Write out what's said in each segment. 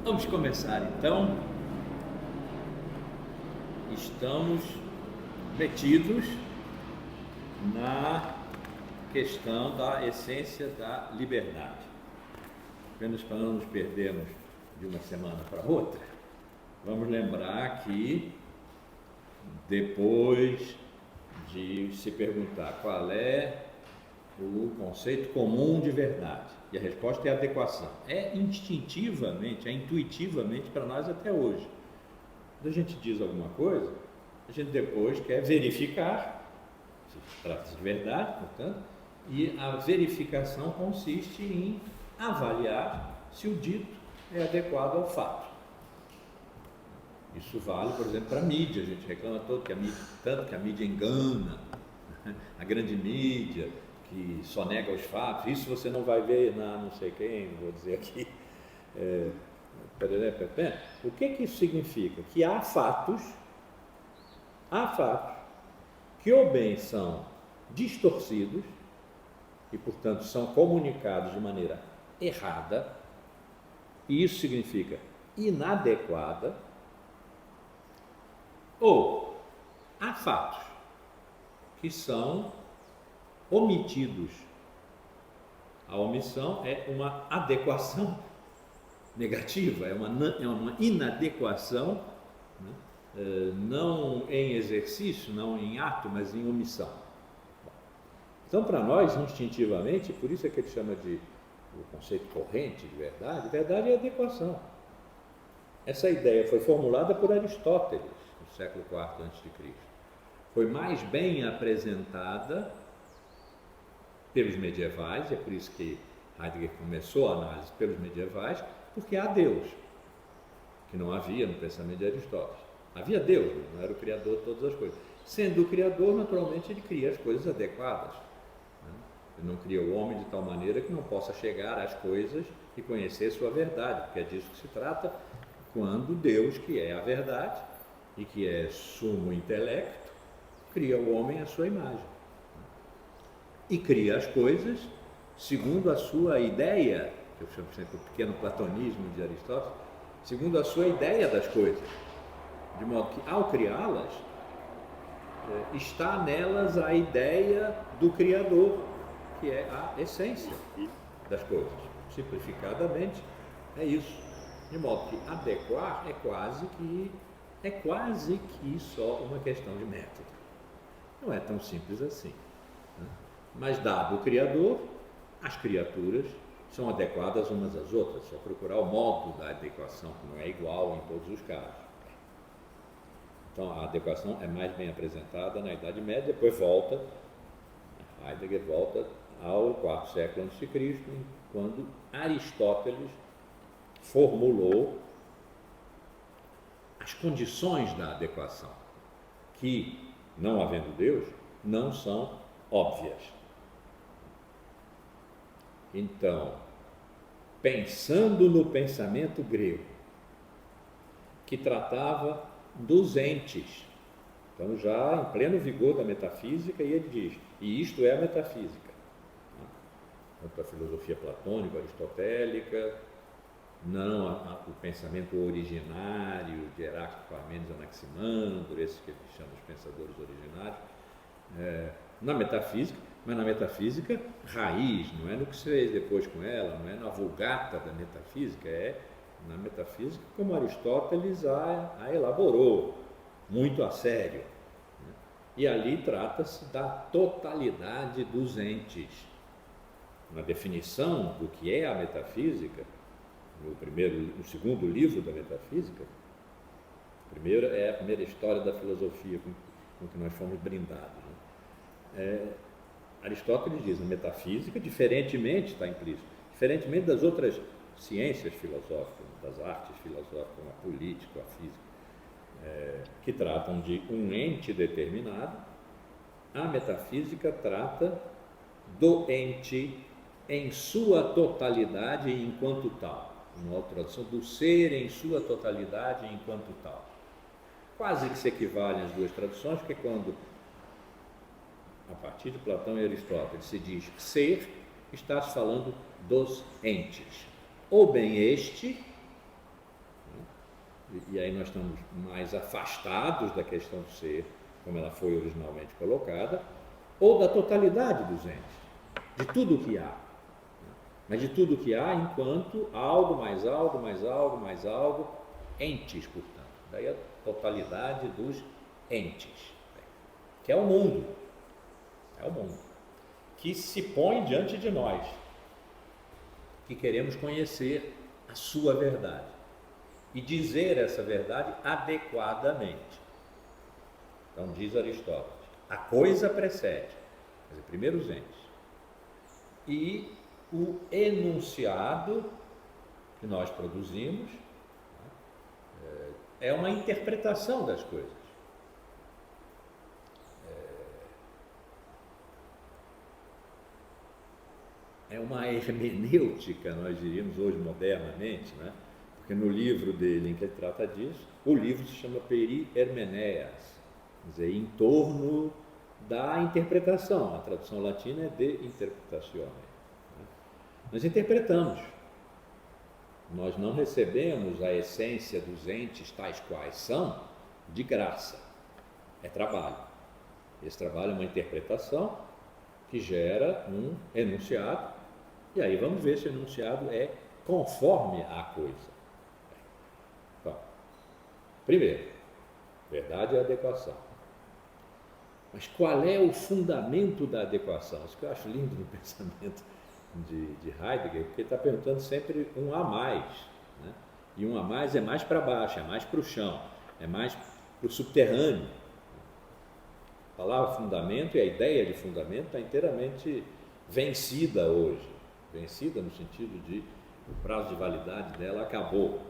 Vamos começar então. Estamos metidos na questão da essência da liberdade. Apenas para não nos perdermos de uma semana para outra, vamos lembrar que depois de se perguntar qual é o conceito comum de verdade, e a resposta é adequação, é instintivamente, é intuitivamente para nós até hoje. Quando a gente diz alguma coisa, a gente depois quer verificar, se trata de verdade, portanto, e a verificação consiste em avaliar se o dito é adequado ao fato. Isso vale, por exemplo, para a mídia. A gente reclama tanto que a mídia engana, a grande mídia, que só nega os fatos. Isso você não vai ver na não sei quem, vou dizer aqui. O que isso significa? Que há fatos que ou bem são distorcidos e, portanto, são comunicados de maneira errada, e isso significa inadequada, ou há fatos que são omitidos. A omissão é uma adequação negativa, é uma inadequação, né? Não em exercício, não em ato, mas em omissão. Então, para nós, instintivamente, por isso é que ele chama de o conceito corrente de verdade, verdade é adequação. Essa ideia foi formulada por Aristóteles, no século IV a.C. Foi mais bem apresentada pelos medievais, e é por isso que Heidegger começou a análise pelos medievais, porque há Deus, que não havia no pensamento de Aristóteles. Havia Deus, não era o Criador de todas as coisas. Sendo o Criador, naturalmente, ele cria as coisas adequadas. Ele não cria o homem de tal maneira que não possa chegar às coisas e conhecer sua verdade, porque é disso que se trata quando Deus, que é a verdade e que é sumo intelecto, cria o homem à sua imagem. E cria as coisas segundo a sua ideia, que eu chamo sempre o pequeno platonismo de Aristóteles, segundo a sua ideia das coisas, de modo que ao criá-las, está nelas a ideia do Criador, que é a essência das coisas. Simplificadamente, é isso. De modo que adequar é quase que só uma questão de método. Não é tão simples assim. Mas, dado o Criador, as criaturas são adequadas umas às outras. Só procurar o modo da adequação, que não é igual em todos os casos. Então, a adequação é mais bem apresentada na Idade Média, depois Heidegger volta ao IV século a.C., quando Aristóteles formulou as condições da adequação, que, não havendo Deus, não são óbvias. Então, pensando no pensamento grego, que tratava dos entes, então já em pleno vigor da metafísica, e ele diz, e isto é a metafísica, tanto a filosofia platônica, aristotélica, não o pensamento originário de Heráclito, Parmênides, Anaximandro, esses que ele chama os pensadores originários, na metafísica, mas na metafísica raiz, não é no que se fez depois com ela, não é na vulgata da metafísica, é na metafísica como Aristóteles a elaborou, muito a sério. E ali trata-se da totalidade dos entes. Na definição do que é a metafísica, no segundo livro da metafísica, primeiro é a primeira história da filosofia com que nós fomos brindados. Aristóteles diz, a metafísica, diferentemente, está implícito, diferentemente das outras ciências filosóficas, das artes filosóficas, como a política, a física, que tratam de um ente determinado, a metafísica trata do ente em sua totalidade enquanto tal. Uma outra tradução, do ser em sua totalidade enquanto tal. Quase que se equivalem as duas traduções, porque quando, a partir de Platão e Aristóteles, se diz ser, está se falando dos entes. Ou bem este, e aí nós estamos mais afastados da questão do ser, como ela foi originalmente colocada, ou da totalidade dos entes, de tudo que há. Mas de tudo que há enquanto algo, mais algo, mais algo, mais algo, entes, portanto. Daí a totalidade dos entes, que é o mundo. É o mundo. Que se põe diante de nós, que queremos conhecer a sua verdade e dizer essa verdade adequadamente. Então diz Aristóteles, a coisa precede, quer dizer, primeiro os entes, e o enunciado que nós produzimos é uma interpretação das coisas. É uma hermenêutica, nós diríamos hoje modernamente, né? Porque no livro dele em que ele trata disso, o livro se chama Peri Hermeneias, quer dizer, em torno da interpretação. A tradução latina é de interpretazione. Né? Nós interpretamos, nós não recebemos a essência dos entes tais quais são de graça, é trabalho. Esse trabalho é uma interpretação que gera um enunciado, e aí vamos ver se o enunciado é conforme à coisa. Então, primeiro, verdade é adequação. Mas qual é o fundamento da adequação? Isso que eu acho lindo no pensamento de Heidegger, porque ele está perguntando sempre um a mais, né? E um a mais é mais para baixo, é mais para o chão, é mais para o subterrâneo. A palavra fundamento e a ideia de fundamento está inteiramente vencida hoje, vencida no sentido de o prazo de validade dela acabou,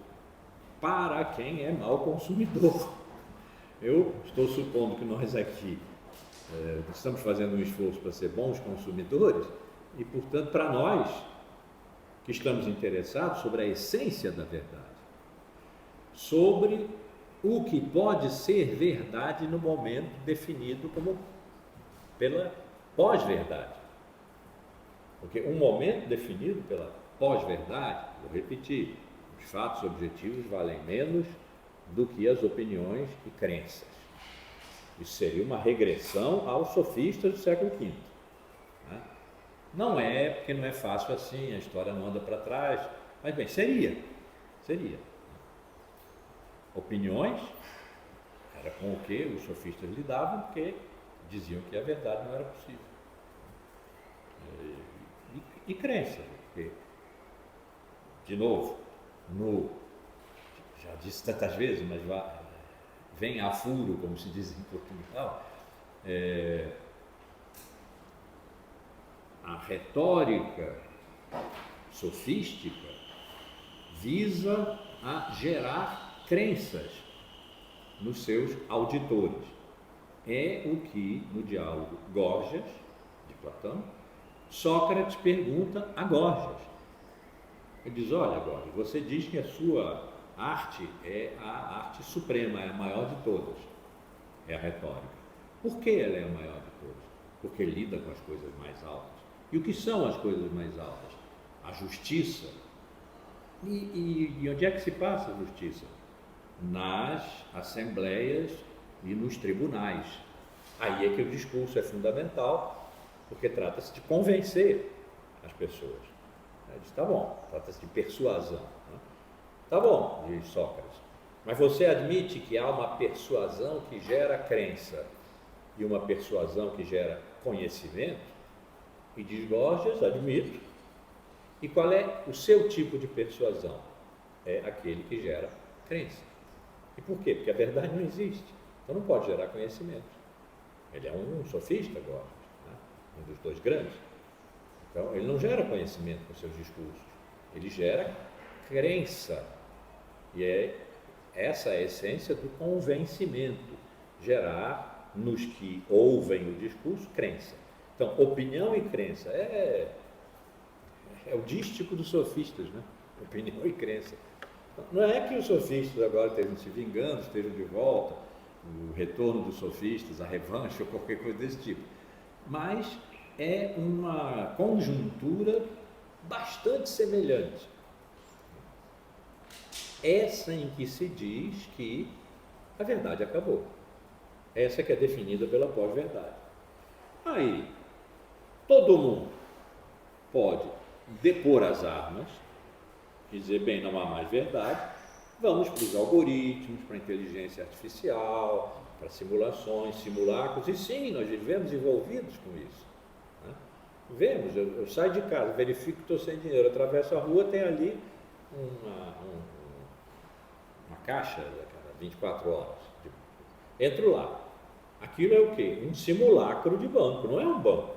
para quem é mau consumidor. Eu estou supondo que nós aqui estamos fazendo um esforço para ser bons consumidores e, portanto, para nós que estamos interessados sobre a essência da verdade, sobre o que pode ser verdade no momento definido como pela pós-verdade. Porque um momento definido pela pós-verdade, vou repetir, os fatos objetivos valem menos do que as opiniões e crenças. Isso seria uma regressão aos sofistas do século V. Né? Não é, porque não é fácil assim, a história não anda para trás, mas bem, seria. Opiniões era com o que os sofistas lidavam, porque diziam que a verdade não era possível. E crença, porque, de novo, já disse tantas vezes, mas vem a furo, como se diz em Portugal, a retórica sofística visa a gerar crenças nos seus auditores. É o que, no diálogo Gorgias, de Platão, Sócrates pergunta a Gorgias. Ele diz, olha, Gorgias, você diz que a sua arte é a arte suprema, é a maior de todas, é a retórica. Por que ela é a maior de todas? Porque lida com as coisas mais altas. E o que são as coisas mais altas? A justiça. E onde é que se passa a justiça? Nas assembleias e nos tribunais. Aí é que o discurso é fundamental, porque trata-se de convencer as pessoas. Ele diz, tá bom, trata-se de persuasão. Né? Tá bom, diz Sócrates, mas você admite que há uma persuasão que gera crença e uma persuasão que gera conhecimento? E diz Gorgias, admito. E qual é o seu tipo de persuasão? É aquele que gera crença. E por quê? Porque a verdade não existe, então não pode gerar conhecimento. Ele é um sofista, Gorgias, né? Um dos dois grandes. Então, ele não gera conhecimento com seus discursos, ele gera crença. E é essa a essência do convencimento, gerar nos que ouvem o discurso crença. Então, opinião e crença é o dístico dos sofistas, né? Opinião e crença. Não é que os sofistas agora estejam se vingando, estejam de volta, o retorno dos sofistas, a revanche ou qualquer coisa desse tipo, mas é uma conjuntura bastante semelhante. essa em que se diz que a verdade acabou. Essa que é definida pela pós-verdade. Aí, todo mundo pode depor as armas, dizer, bem, não há mais verdade, vamos para os algoritmos, para a inteligência artificial, para simulações, simulacros, e sim, nós vivemos envolvidos com isso. Né? Vemos, eu saio de casa, verifico que estou sem dinheiro, atravesso a rua, tem ali uma caixa, 24 horas. Entro lá. Aquilo é o quê? Um simulacro de banco, não é um banco,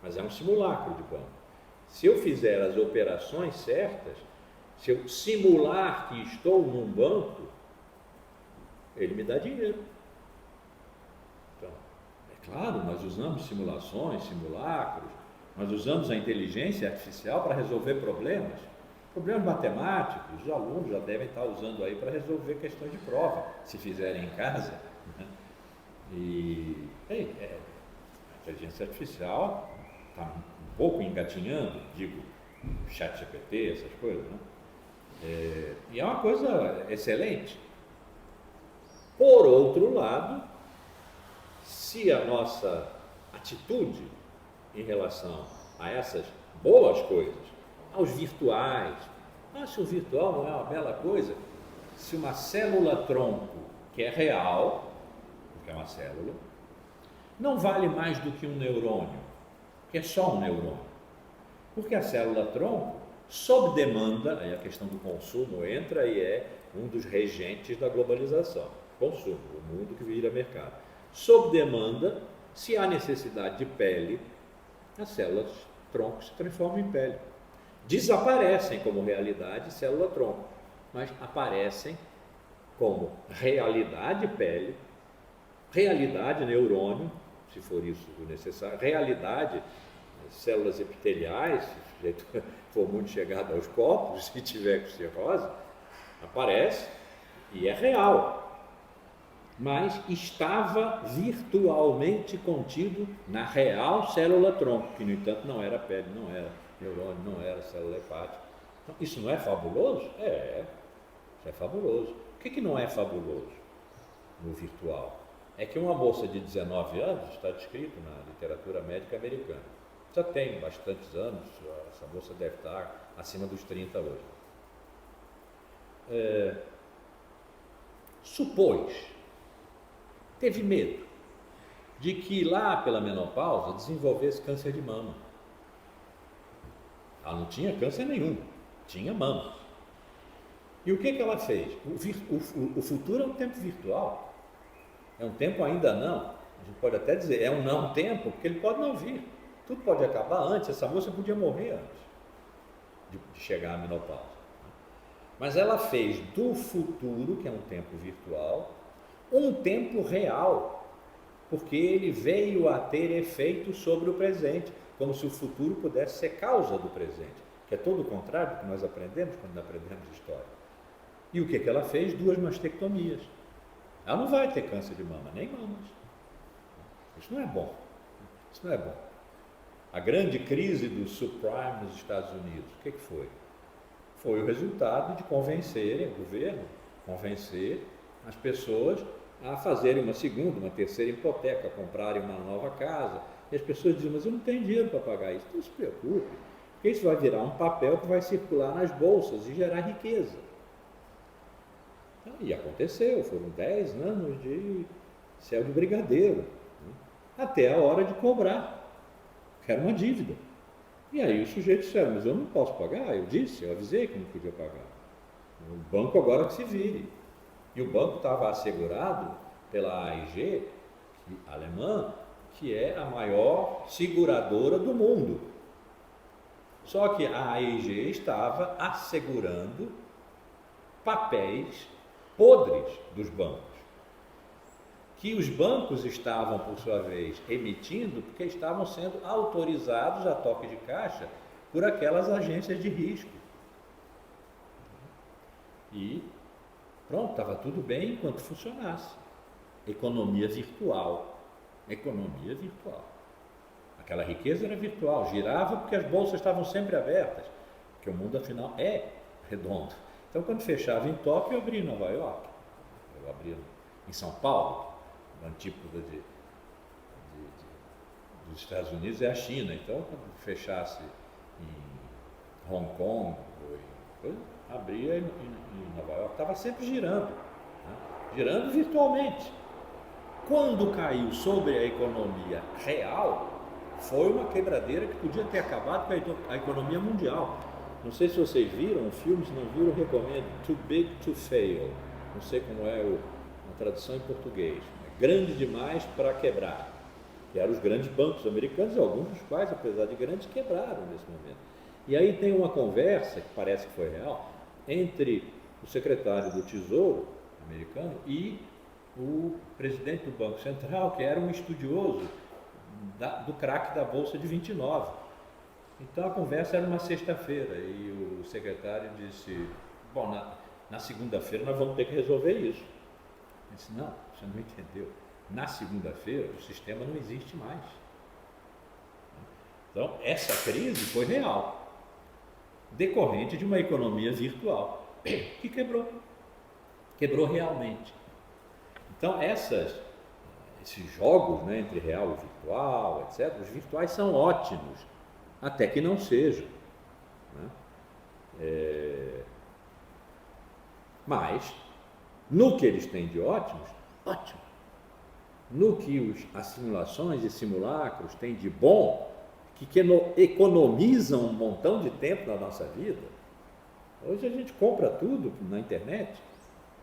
mas é um simulacro de banco. Se eu fizer as operações certas, se eu simular que estou num banco, ele me dá dinheiro. Então, é claro, nós usamos simulações, simulacros, nós usamos a inteligência artificial para resolver problemas. Problemas matemáticos, os alunos já devem estar usando aí para resolver questões de prova, se fizerem em casa. Né? E a inteligência artificial está um pouco engatinhando, digo, chat GPT, essas coisas, né? E é uma coisa excelente. Por outro lado, se a nossa atitude em relação a essas boas coisas, aos virtuais, se o virtual não é uma bela coisa, se uma célula-tronco, que é real, que é uma célula, não vale mais do que um neurônio, que é só um neurônio, porque a célula-tronco, sob demanda, aí a questão do consumo entra e é um dos regentes da globalização, consumo, o mundo que vira mercado. Sob demanda, se há necessidade de pele, as células-tronco se transformam em pele. Desaparecem como realidade célula-tronco, mas aparecem como realidade pele, realidade neurônio, se for isso o necessário, realidade células epiteliais, se o sujeito for muito chegado aos corpos, se tiver com cirrose, aparece e é real. Mas estava virtualmente contido na real célula-tronco, que no entanto não era pele, não era neurônio, não era célula hepática. Então, isso não é fabuloso? Isso é fabuloso. O que não é fabuloso no virtual? É que uma moça de 19 anos, está descrito na literatura médica americana, já tem bastantes anos, essa moça deve estar acima dos 30 hoje. Supôs, teve medo de que lá pela menopausa desenvolvesse câncer de mama. Ela não tinha câncer nenhum, tinha mama. E o que ela fez? O futuro é um tempo virtual, é um tempo ainda não, a gente pode até dizer, é um não tempo, porque ele pode não vir, tudo pode acabar antes, essa moça podia morrer antes de chegar à menopausa. Mas ela fez do futuro, que é um tempo virtual, um tempo real, porque ele veio a ter efeito sobre o presente, como se o futuro pudesse ser causa do presente, que é todo o contrário do que nós aprendemos quando aprendemos história. E o que ela fez? 2 mastectomias. Ela não vai ter câncer de mama, nem mamas. Isso não é bom. Isso não é bom. A grande crise do subprime nos Estados Unidos, o que foi? Foi o resultado de convencerem o governo, convencer as pessoas a fazerem uma segunda, uma terceira hipoteca, a comprarem uma nova casa. E as pessoas diziam, mas eu não tenho dinheiro para pagar isso. Não se preocupe, porque isso vai virar um papel que vai circular nas bolsas e gerar riqueza. E aconteceu, foram 10 anos de céu de brigadeiro, né? Até a hora de cobrar, que era uma dívida. E aí o sujeito disse, mas eu não posso pagar, eu avisei que não podia pagar. O banco agora que se vire. E o banco estava assegurado pela AIG, alemã, que é a maior seguradora do mundo. Só que a AIG estava assegurando papéis podres dos bancos, que os bancos estavam, por sua vez, emitindo porque estavam sendo autorizados a toque de caixa por aquelas agências de risco. E pronto, estava tudo bem enquanto funcionasse. Economia virtual. Economia virtual. Aquela riqueza era virtual, girava porque as bolsas estavam sempre abertas, porque o mundo, afinal, é redondo. Então, quando fechava em Tóquio, eu abria em Nova York, eu abria em São Paulo, o antípoda dos Estados Unidos é a China. Então, quando fechasse em Hong Kong, abria em Nova York, estava sempre girando, né? Girando virtualmente. Quando caiu sobre a economia real, foi uma quebradeira que podia ter acabado com a economia mundial. Não sei se vocês viram o filme, se não viram, eu recomendo. Too Big to Fail. Não sei como é a tradução em português. Grande demais para quebrar. Que eram os grandes bancos americanos, alguns dos quais, apesar de grandes, quebraram nesse momento. E aí tem uma conversa, que parece que foi real, entre o secretário do Tesouro americano e o presidente do Banco Central, que era um estudioso do craque da Bolsa de 29. Então a conversa era uma sexta-feira e o secretário disse, bom, na segunda-feira nós vamos ter que resolver isso. Ele disse, não, você não entendeu. Na segunda-feira o sistema não existe mais. Então essa crise foi real, decorrente de uma economia virtual que quebrou realmente. Então esses jogos, né, entre real e virtual, etc., os virtuais são ótimos, até que não sejam, né? Mas, no que eles têm de ótimos, ótimo. No que as simulações e simulacros têm de bom, que economizam um montão de tempo na nossa vida. Hoje a gente compra tudo na internet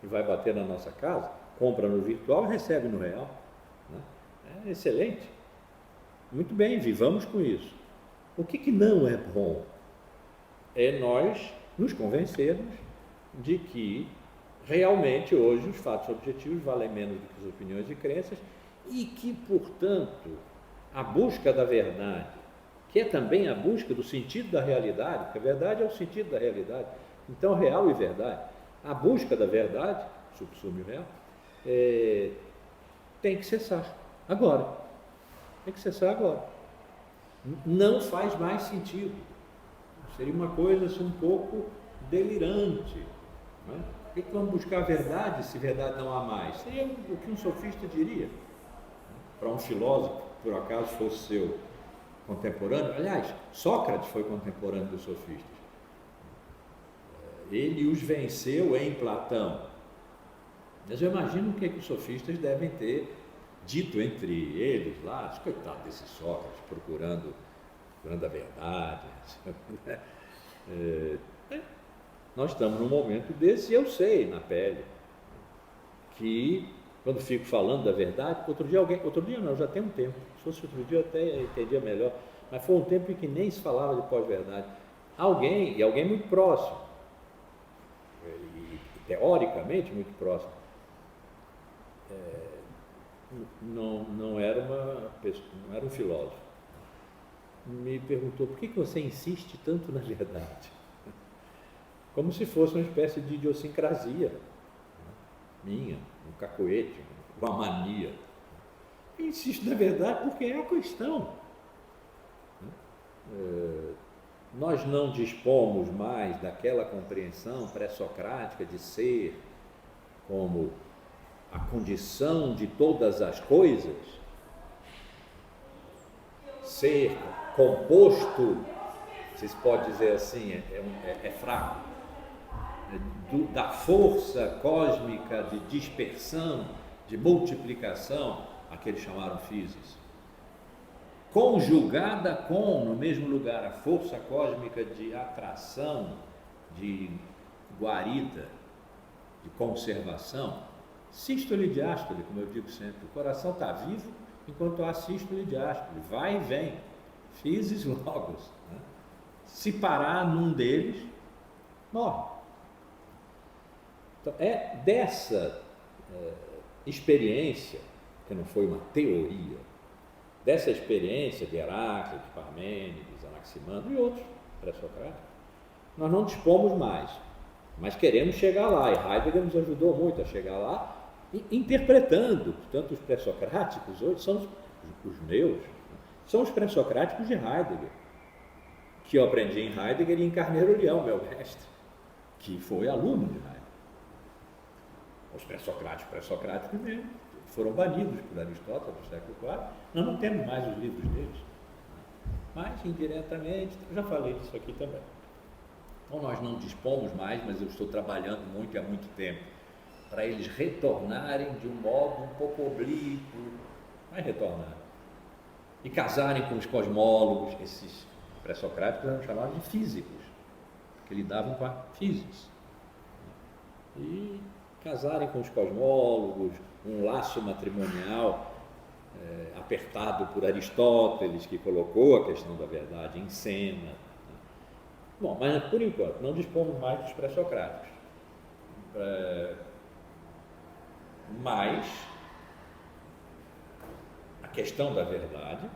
e vai bater na nossa casa, compra no virtual e recebe no real, né? É excelente. Muito bem, vivamos com isso. O que não é bom é nós nos convencermos de que realmente hoje os fatos objetivos valem menos do que as opiniões e crenças e que, portanto, a busca da verdade, que é também a busca do sentido da realidade, porque a verdade é o sentido da realidade, então real e verdade, a busca da verdade, subsume o real, tem que cessar agora. Tem que cessar agora. Não faz mais sentido. Seria uma coisa assim, um pouco delirante, né? Por que vamos buscar a verdade se verdade não há mais? Seria o que um sofista diria para um filósofo, que por acaso fosse seu contemporâneo. Aliás, Sócrates foi contemporâneo dos sofistas. Ele os venceu em Platão. Mas eu imagino o que os sofistas devem ter dito entre eles lá, coitado desse Sócrates, procurando a verdade. Nós estamos num momento desse e eu sei na pele que quando fico falando da verdade, outro dia não, já tem um tempo, se fosse outro dia eu até entendia melhor, mas foi um tempo em que nem se falava de pós-verdade. Alguém muito próximo, e teoricamente muito próximo, não era um filósofo, me perguntou por que você insiste tanto na verdade, como se fosse uma espécie de idiosincrasia minha, um cacoete, uma mania. Eu insisto na verdade porque é a questão. Nós não dispomos mais daquela compreensão pré-socrática de ser como a condição de todas as coisas, ser composto, se pode dizer assim, é fraco, da força cósmica de dispersão, de multiplicação, a que eles chamaram physis, conjugada com, no mesmo lugar, a força cósmica de atração, de guarida, de conservação, sístole e diástole, como eu digo sempre. O coração está vivo enquanto há sístole e diástole, vai e vem, physis logos, né? Se parar num deles, morre. Então, é dessa experiência, que não foi uma teoria, dessa experiência de Heráclito, Parmênides, Anaximandro e outros pré-socráticos, nós não dispomos mais, mas queremos chegar lá, e Heidegger nos ajudou muito a chegar lá, interpretando. Portanto, os pré-socráticos hoje são os meus, são os pré-socráticos de Heidegger, que eu aprendi em Heidegger e em Carneiro Leão, meu mestre, que foi aluno de Heidegger. Os pré-socráticos mesmo foram banidos por Aristóteles no século IV. Nós não temos mais os livros deles, mas indiretamente, eu já falei disso aqui também. Então nós não dispomos mais, mas eu estou trabalhando muito e há muito tempo para eles retornarem de um modo um pouco oblíquo, mas retornar. E casarem com os cosmólogos, esses pré-socráticos eram chamados de físicos, que lidavam com a physis. E casarem com os cosmólogos, um laço matrimonial apertado por Aristóteles, que colocou a questão da verdade em cena. Bom, mas por enquanto não dispomos mais dos pré-socráticos. Mas a questão da verdade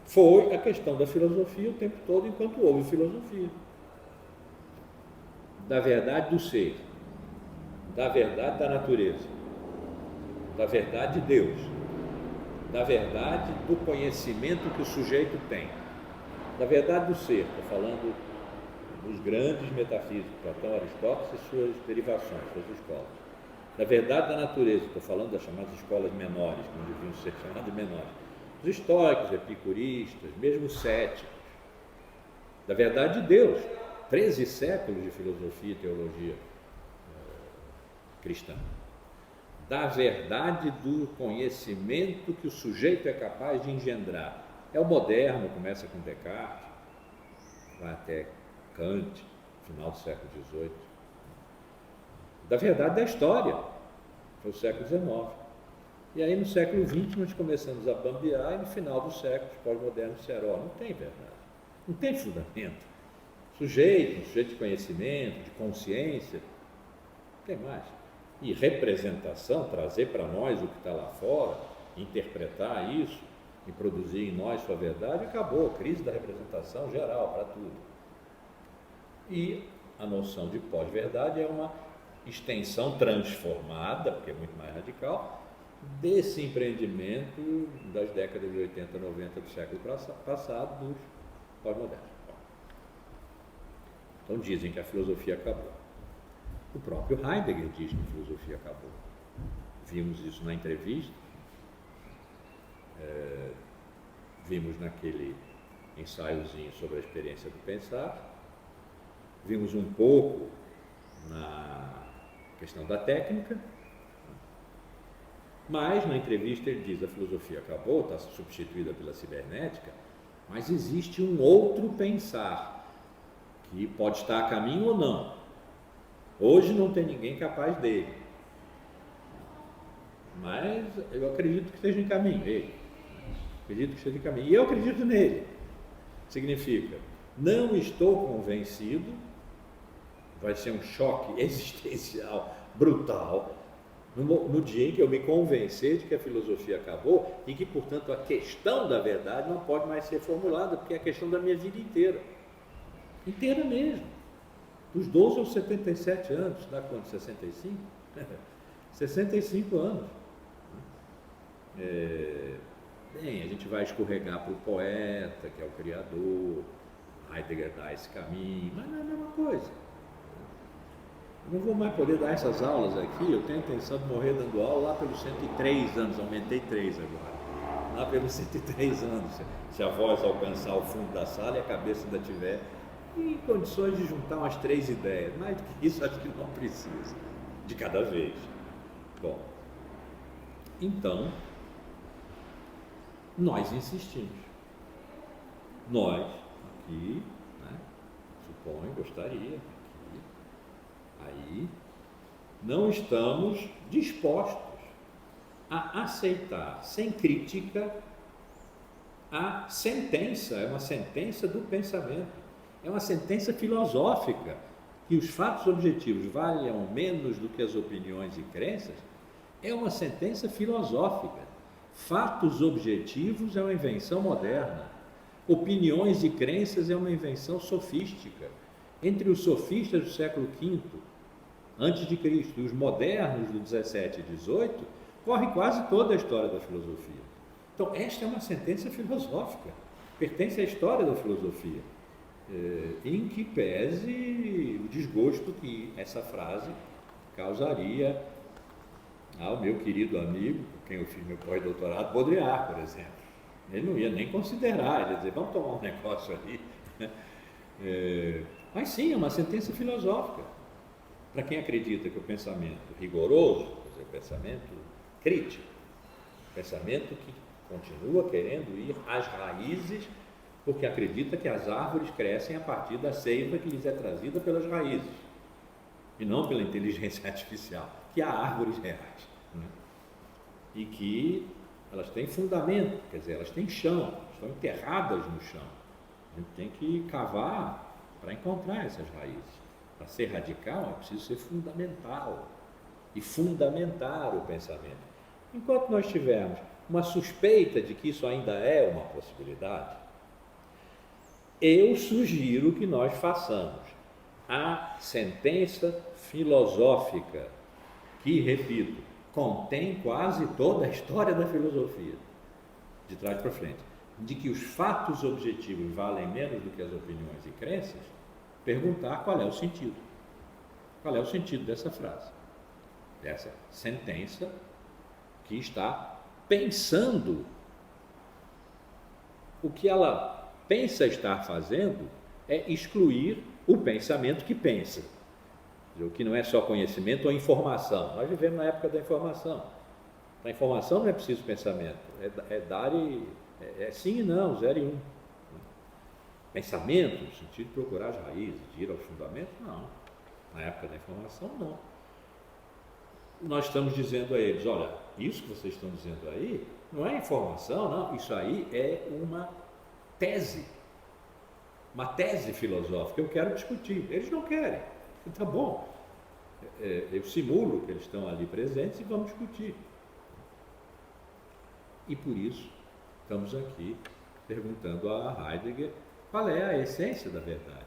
foi a questão da filosofia o tempo todo, enquanto houve filosofia. Da verdade do ser, da verdade da natureza, da verdade de Deus, da verdade do conhecimento que o sujeito tem, da verdade do ser, estou falando dos grandes metafísicos, Platão, Aristóteles e suas derivações, suas escolas. Da verdade da natureza, estou falando das chamadas escolas menores, como deviam ser chamadas menores. Os estoicos, epicuristas, mesmo os céticos. Da verdade de Deus, 13 séculos de filosofia e teologia cristã. Da verdade do conhecimento que o sujeito é capaz de engendrar. É o moderno, começa com Descartes, vai até Kant, final do século XVIII. Da verdade da história, foi o século XIX. E aí no século XX nós começamos a bambear e no final do século os pós-modernos disseram, não tem verdade, não tem fundamento. Sujeito de conhecimento, de consciência, não tem mais. E representação, trazer para nós o que está lá fora, interpretar isso e produzir em nós sua verdade, acabou, a crise da representação geral para tudo. E a noção de pós-verdade é uma extensão transformada, porque é muito mais radical, desse empreendimento das décadas de 80, 90 do século passado, dos pós-modernos. Então dizem que a filosofia acabou. O próprio Heidegger diz que a filosofia acabou. Vimos isso na entrevista, vimos naquele ensaiozinho sobre a experiência do pensar, vimos um pouco na questão da técnica, mas na entrevista ele diz que a filosofia acabou, está substituída pela cibernética, mas existe um outro pensar que pode estar a caminho ou não. Hoje não tem ninguém capaz dele, mas eu acredito que esteja em caminho, ele. Acredito que esteja em caminho, e eu acredito nele. Significa, não estou convencido, vai ser um choque existencial brutal, no dia em que eu me convencer de que a filosofia acabou e que, portanto, a questão da verdade não pode mais ser formulada, porque é a questão da minha vida inteira. Inteira mesmo. Dos 12 aos 77 anos, dá quanto? 65? 65 anos. Bem, a gente vai escorregar para o poeta, que é o criador, Heidegger dá esse caminho, mas não é a mesma coisa. Eu não vou mais poder dar essas aulas aqui, eu tenho a intenção de morrer dando aula lá pelos 103 anos, aumentei 3 agora, lá pelos 103 anos, se a voz alcançar o fundo da sala e a cabeça ainda tiver em condições de juntar umas 3 ideias, mais do que isso acho que não precisa, de cada vez. Bom, então, nós insistimos, nós aqui, né, suponho, gostaria, aí não estamos dispostos a aceitar sem crítica a sentença, é uma sentença do pensamento, é uma sentença filosófica, que os fatos objetivos valham menos do que as opiniões e crenças, é uma sentença filosófica. Fatos objetivos é uma invenção moderna, opiniões e crenças é uma invenção sofística. Entre os sofistas do século V antes de Cristo e os modernos do 17 e 18, corre quase toda a história da filosofia. Então, esta é uma sentença filosófica, pertence à história da filosofia. em que pese o desgosto que essa frase causaria ao meu querido amigo, com quem eu fiz meu pós-doutorado, Baudrillard, por exemplo. Ele não ia nem considerar, ele ia dizer, vamos tomar um negócio ali. Mas sim, é uma sentença filosófica. Para quem acredita que o pensamento rigoroso, quer dizer, o pensamento crítico, o pensamento que continua querendo ir às raízes, porque acredita que as árvores crescem a partir da seiva que lhes é trazida pelas raízes, e não pela inteligência artificial, que há árvores reais, né? E que elas têm fundamento, quer dizer, elas têm chão, estão enterradas no chão. A gente tem que cavar para encontrar essas raízes. Para ser radical é preciso ser fundamental e fundamentar o pensamento. Enquanto nós tivermos uma suspeita de que isso ainda é uma possibilidade, eu sugiro que nós façamos a sentença filosófica, que, repito, contém quase toda a história da filosofia, de trás para frente, de que os fatos objetivos valem menos do que as opiniões e crenças, perguntar qual é o sentido. Qual é o sentido dessa frase, dessa sentença que está pensando o que ela pensa estar fazendo é excluir o pensamento que pensa. O que não é só conhecimento ou informação. Nós vivemos na época da informação. A informação não é preciso pensamento, é dar e é sim e não, 0 e 1. Pensamento, no sentido de procurar as raízes, de ir aos fundamentos, não. Na época da informação, não. Nós estamos dizendo a eles, olha, isso que vocês estão dizendo aí não é informação, não, isso aí é uma tese filosófica, eu quero discutir. Eles não querem. Tá bom, eu simulo que eles estão ali presentes e vamos discutir. E por isso estamos aqui perguntando a Heidegger qual é a essência da verdade.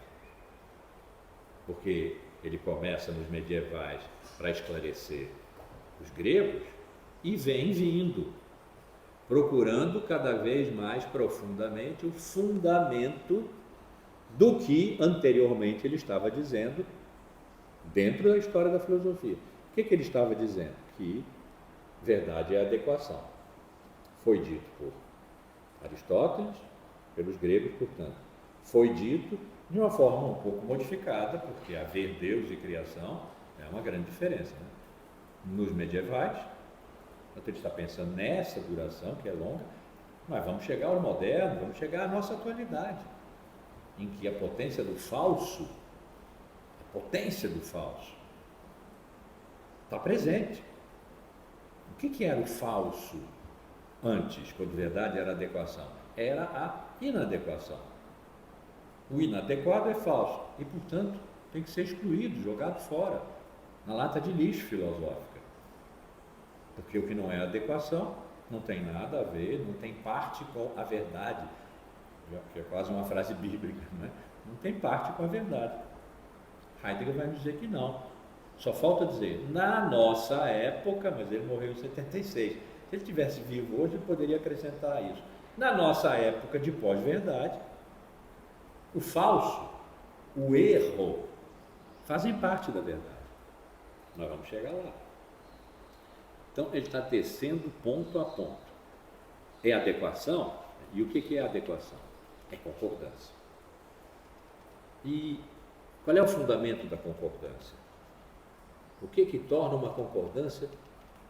Porque ele começa nos medievais para esclarecer os gregos e vem vindo, procurando cada vez mais profundamente o fundamento do que anteriormente ele estava dizendo dentro da história da filosofia. O que ele estava dizendo? Que verdade é adequação. Foi dito por Aristóteles, pelos gregos, portanto. Foi dito de uma forma um pouco modificada, porque haver Deus e criação é uma grande diferença, né? Nos medievais, ele está pensando nessa duração, que é longa, mas vamos chegar ao moderno, vamos chegar à nossa atualidade, em que a potência do falso está presente. O que era o falso antes, quando verdade era adequação? Era a inadequação. O inadequado é falso e, portanto, tem que ser excluído, jogado fora, na lata de lixo filosófica. Porque o que não é adequação não tem nada a ver, não tem parte com a verdade, que é quase uma frase bíblica, né? Não tem parte com a verdade. Heidegger vai nos dizer que não. Só falta dizer, na nossa época, mas ele morreu em 76. Se ele estivesse vivo hoje, ele poderia acrescentar isso. Na nossa época de pós-verdade, o falso, o erro, fazem parte da verdade. Nós vamos chegar lá. Então, ele está tecendo ponto a ponto. É adequação? E o que é adequação? É concordância. E qual é o fundamento da concordância? O que torna uma concordância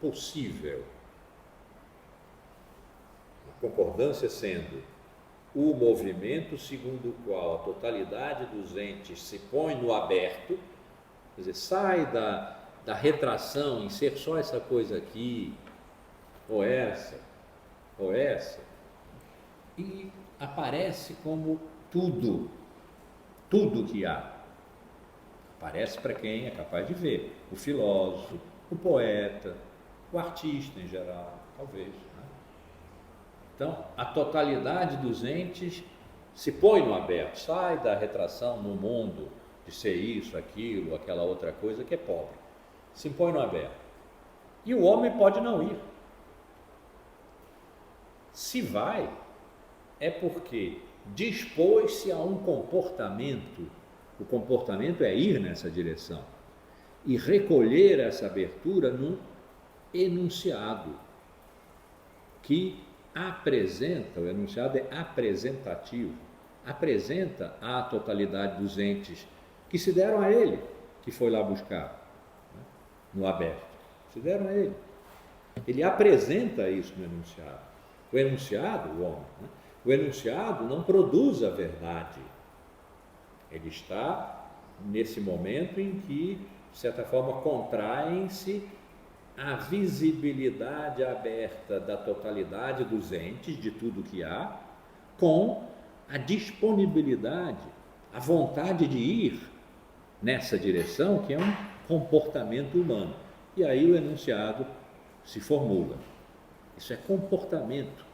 possível? A concordância sendo o movimento segundo o qual a totalidade dos entes se põe no aberto, quer dizer, sai da retração em ser só essa coisa aqui, ou essa, e aparece como tudo que há. Aparece para quem é capaz de ver, o filósofo, o poeta, o artista em geral, talvez. Né? Então, a totalidade dos entes se põe no aberto, sai da retração no mundo de ser isso, aquilo, aquela outra coisa que é pobre. Se põe no aberto. E o homem pode não ir. Se vai, é porque dispôs-se a um comportamento, o comportamento é ir nessa direção, e recolher essa abertura num enunciado, que apresenta, o enunciado é apresentativo, apresenta a totalidade dos entes que se deram a ele, que foi lá buscar, né, no aberto, se deram a ele. Ele apresenta isso no enunciado. O enunciado, o homem, né, o enunciado não produz a verdade. Ele está nesse momento em que, de certa forma, contraem-se a visibilidade aberta da totalidade dos entes, de tudo que há, com a disponibilidade, a vontade de ir nessa direção, que é um comportamento humano. E aí o enunciado se formula. Isso é comportamento,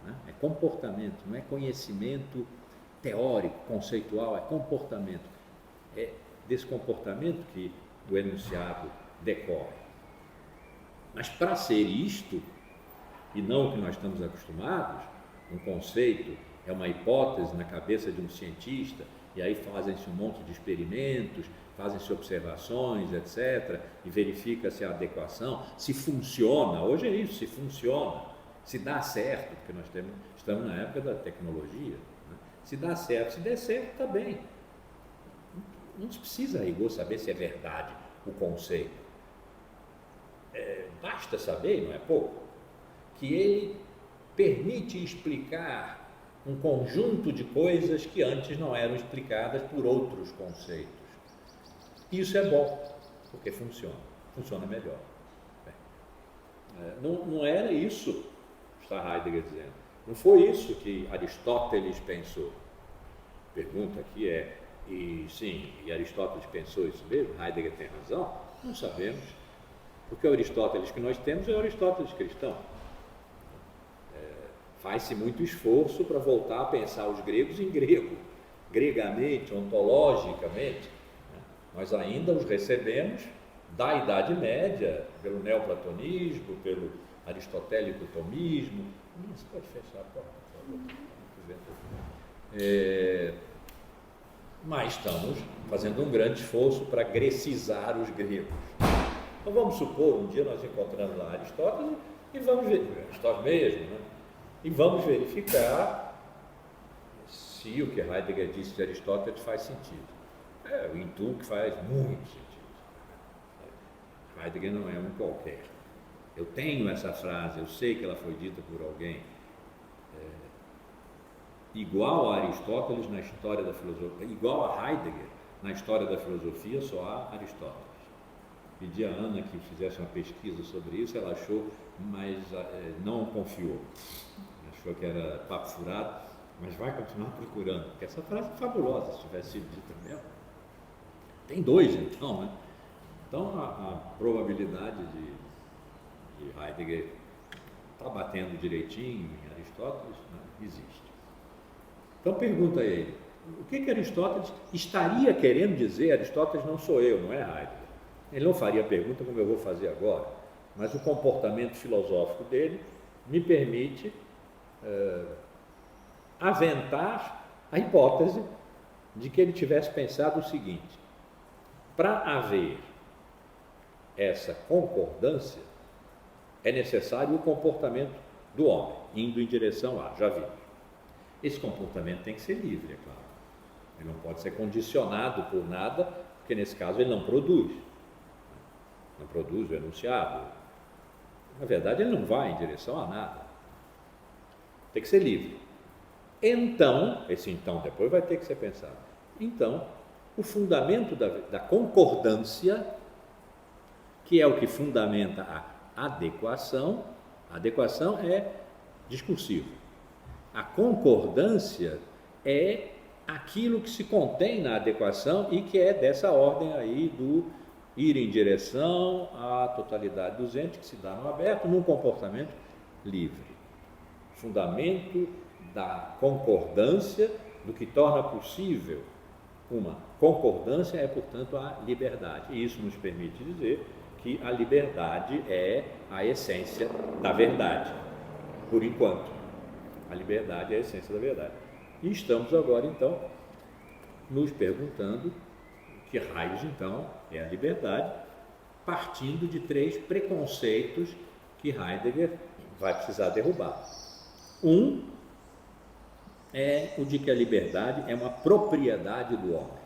né? É comportamento, não é conhecimento teórico, conceitual, é comportamento. É desse comportamento que o enunciado decorre. Mas para ser isto, e não o que nós estamos acostumados, um conceito é uma hipótese na cabeça de um cientista, e aí fazem-se um monte de experimentos, fazem-se observações, etc., e verifica-se a adequação, se funciona, hoje é isso, se funciona, se dá certo, porque nós estamos na época da tecnologia, né? Se dá certo, se der certo, está bem. Não se precisa, a rigor, saber se é verdade o conceito. Basta saber, não é pouco, que ele permite explicar um conjunto de coisas que antes não eram explicadas por outros conceitos. Isso é bom, porque funciona melhor. Não era isso, está Heidegger dizendo, não foi isso que Aristóteles pensou. A pergunta aqui é, e Aristóteles pensou isso mesmo? Heidegger tem razão? Não sabemos. Porque o Aristóteles que nós temos é o Aristóteles cristão. Faz-se muito esforço para voltar a pensar os gregos em grego, gregamente, ontologicamente. Nós ainda os recebemos da Idade Média, pelo neoplatonismo, pelo aristotélico tomismo. Você pode fechar a porta, por favor? Mas estamos fazendo um grande esforço para grecizar os gregos. Então vamos supor, um dia nós encontramos lá Aristóteles e vamos ver, Aristóteles mesmo, né? E vamos verificar se o que Heidegger disse de Aristóteles faz sentido. Eu intuo que faz muito sentido. Heidegger não é um qualquer. Eu tenho essa frase, eu sei que ela foi dita por alguém, igual a Aristóteles na história da filosofia, igual a Heidegger na história da filosofia, só há Aristóteles. Pedi a Ana que fizesse uma pesquisa sobre isso, ela achou, mas não confiou. Achou que era papo furado, mas vai continuar procurando, porque essa frase é fabulosa, se tivesse sido dita mesmo. Tem dois, então, né? Então, a probabilidade de Heidegger estar batendo direitinho em Aristóteles, né, existe. Então, pergunta a ele, o que Aristóteles estaria querendo dizer? Aristóteles não sou eu, não é Heidegger. Ele não faria a pergunta como eu vou fazer agora, mas o comportamento filosófico dele me permite aventar a hipótese de que ele tivesse pensado o seguinte: para haver essa concordância, é necessário o comportamento do homem, indo em direção a, já vimos. Esse comportamento tem que ser livre, é claro. Ele não pode ser condicionado por nada, porque nesse caso ele não produz o enunciado. Na verdade, ele não vai em direção a nada. Tem que ser livre. Então, esse então depois vai ter que ser pensado. Então, o fundamento da concordância, que é o que fundamenta a adequação é discursivo. A concordância é aquilo que se contém na adequação e que é dessa ordem aí do ir em direção à totalidade dos entes que se dá no aberto, num comportamento livre. Fundamento da concordância, do que torna possível uma concordância é, portanto, a liberdade. E isso nos permite dizer que a liberdade é a essência da verdade, por enquanto. A liberdade é a essência da verdade. E estamos agora, então, nos perguntando que raios, então, é a liberdade, partindo de 3 preconceitos que Heidegger vai precisar derrubar. Um é o de que a liberdade é uma propriedade do homem.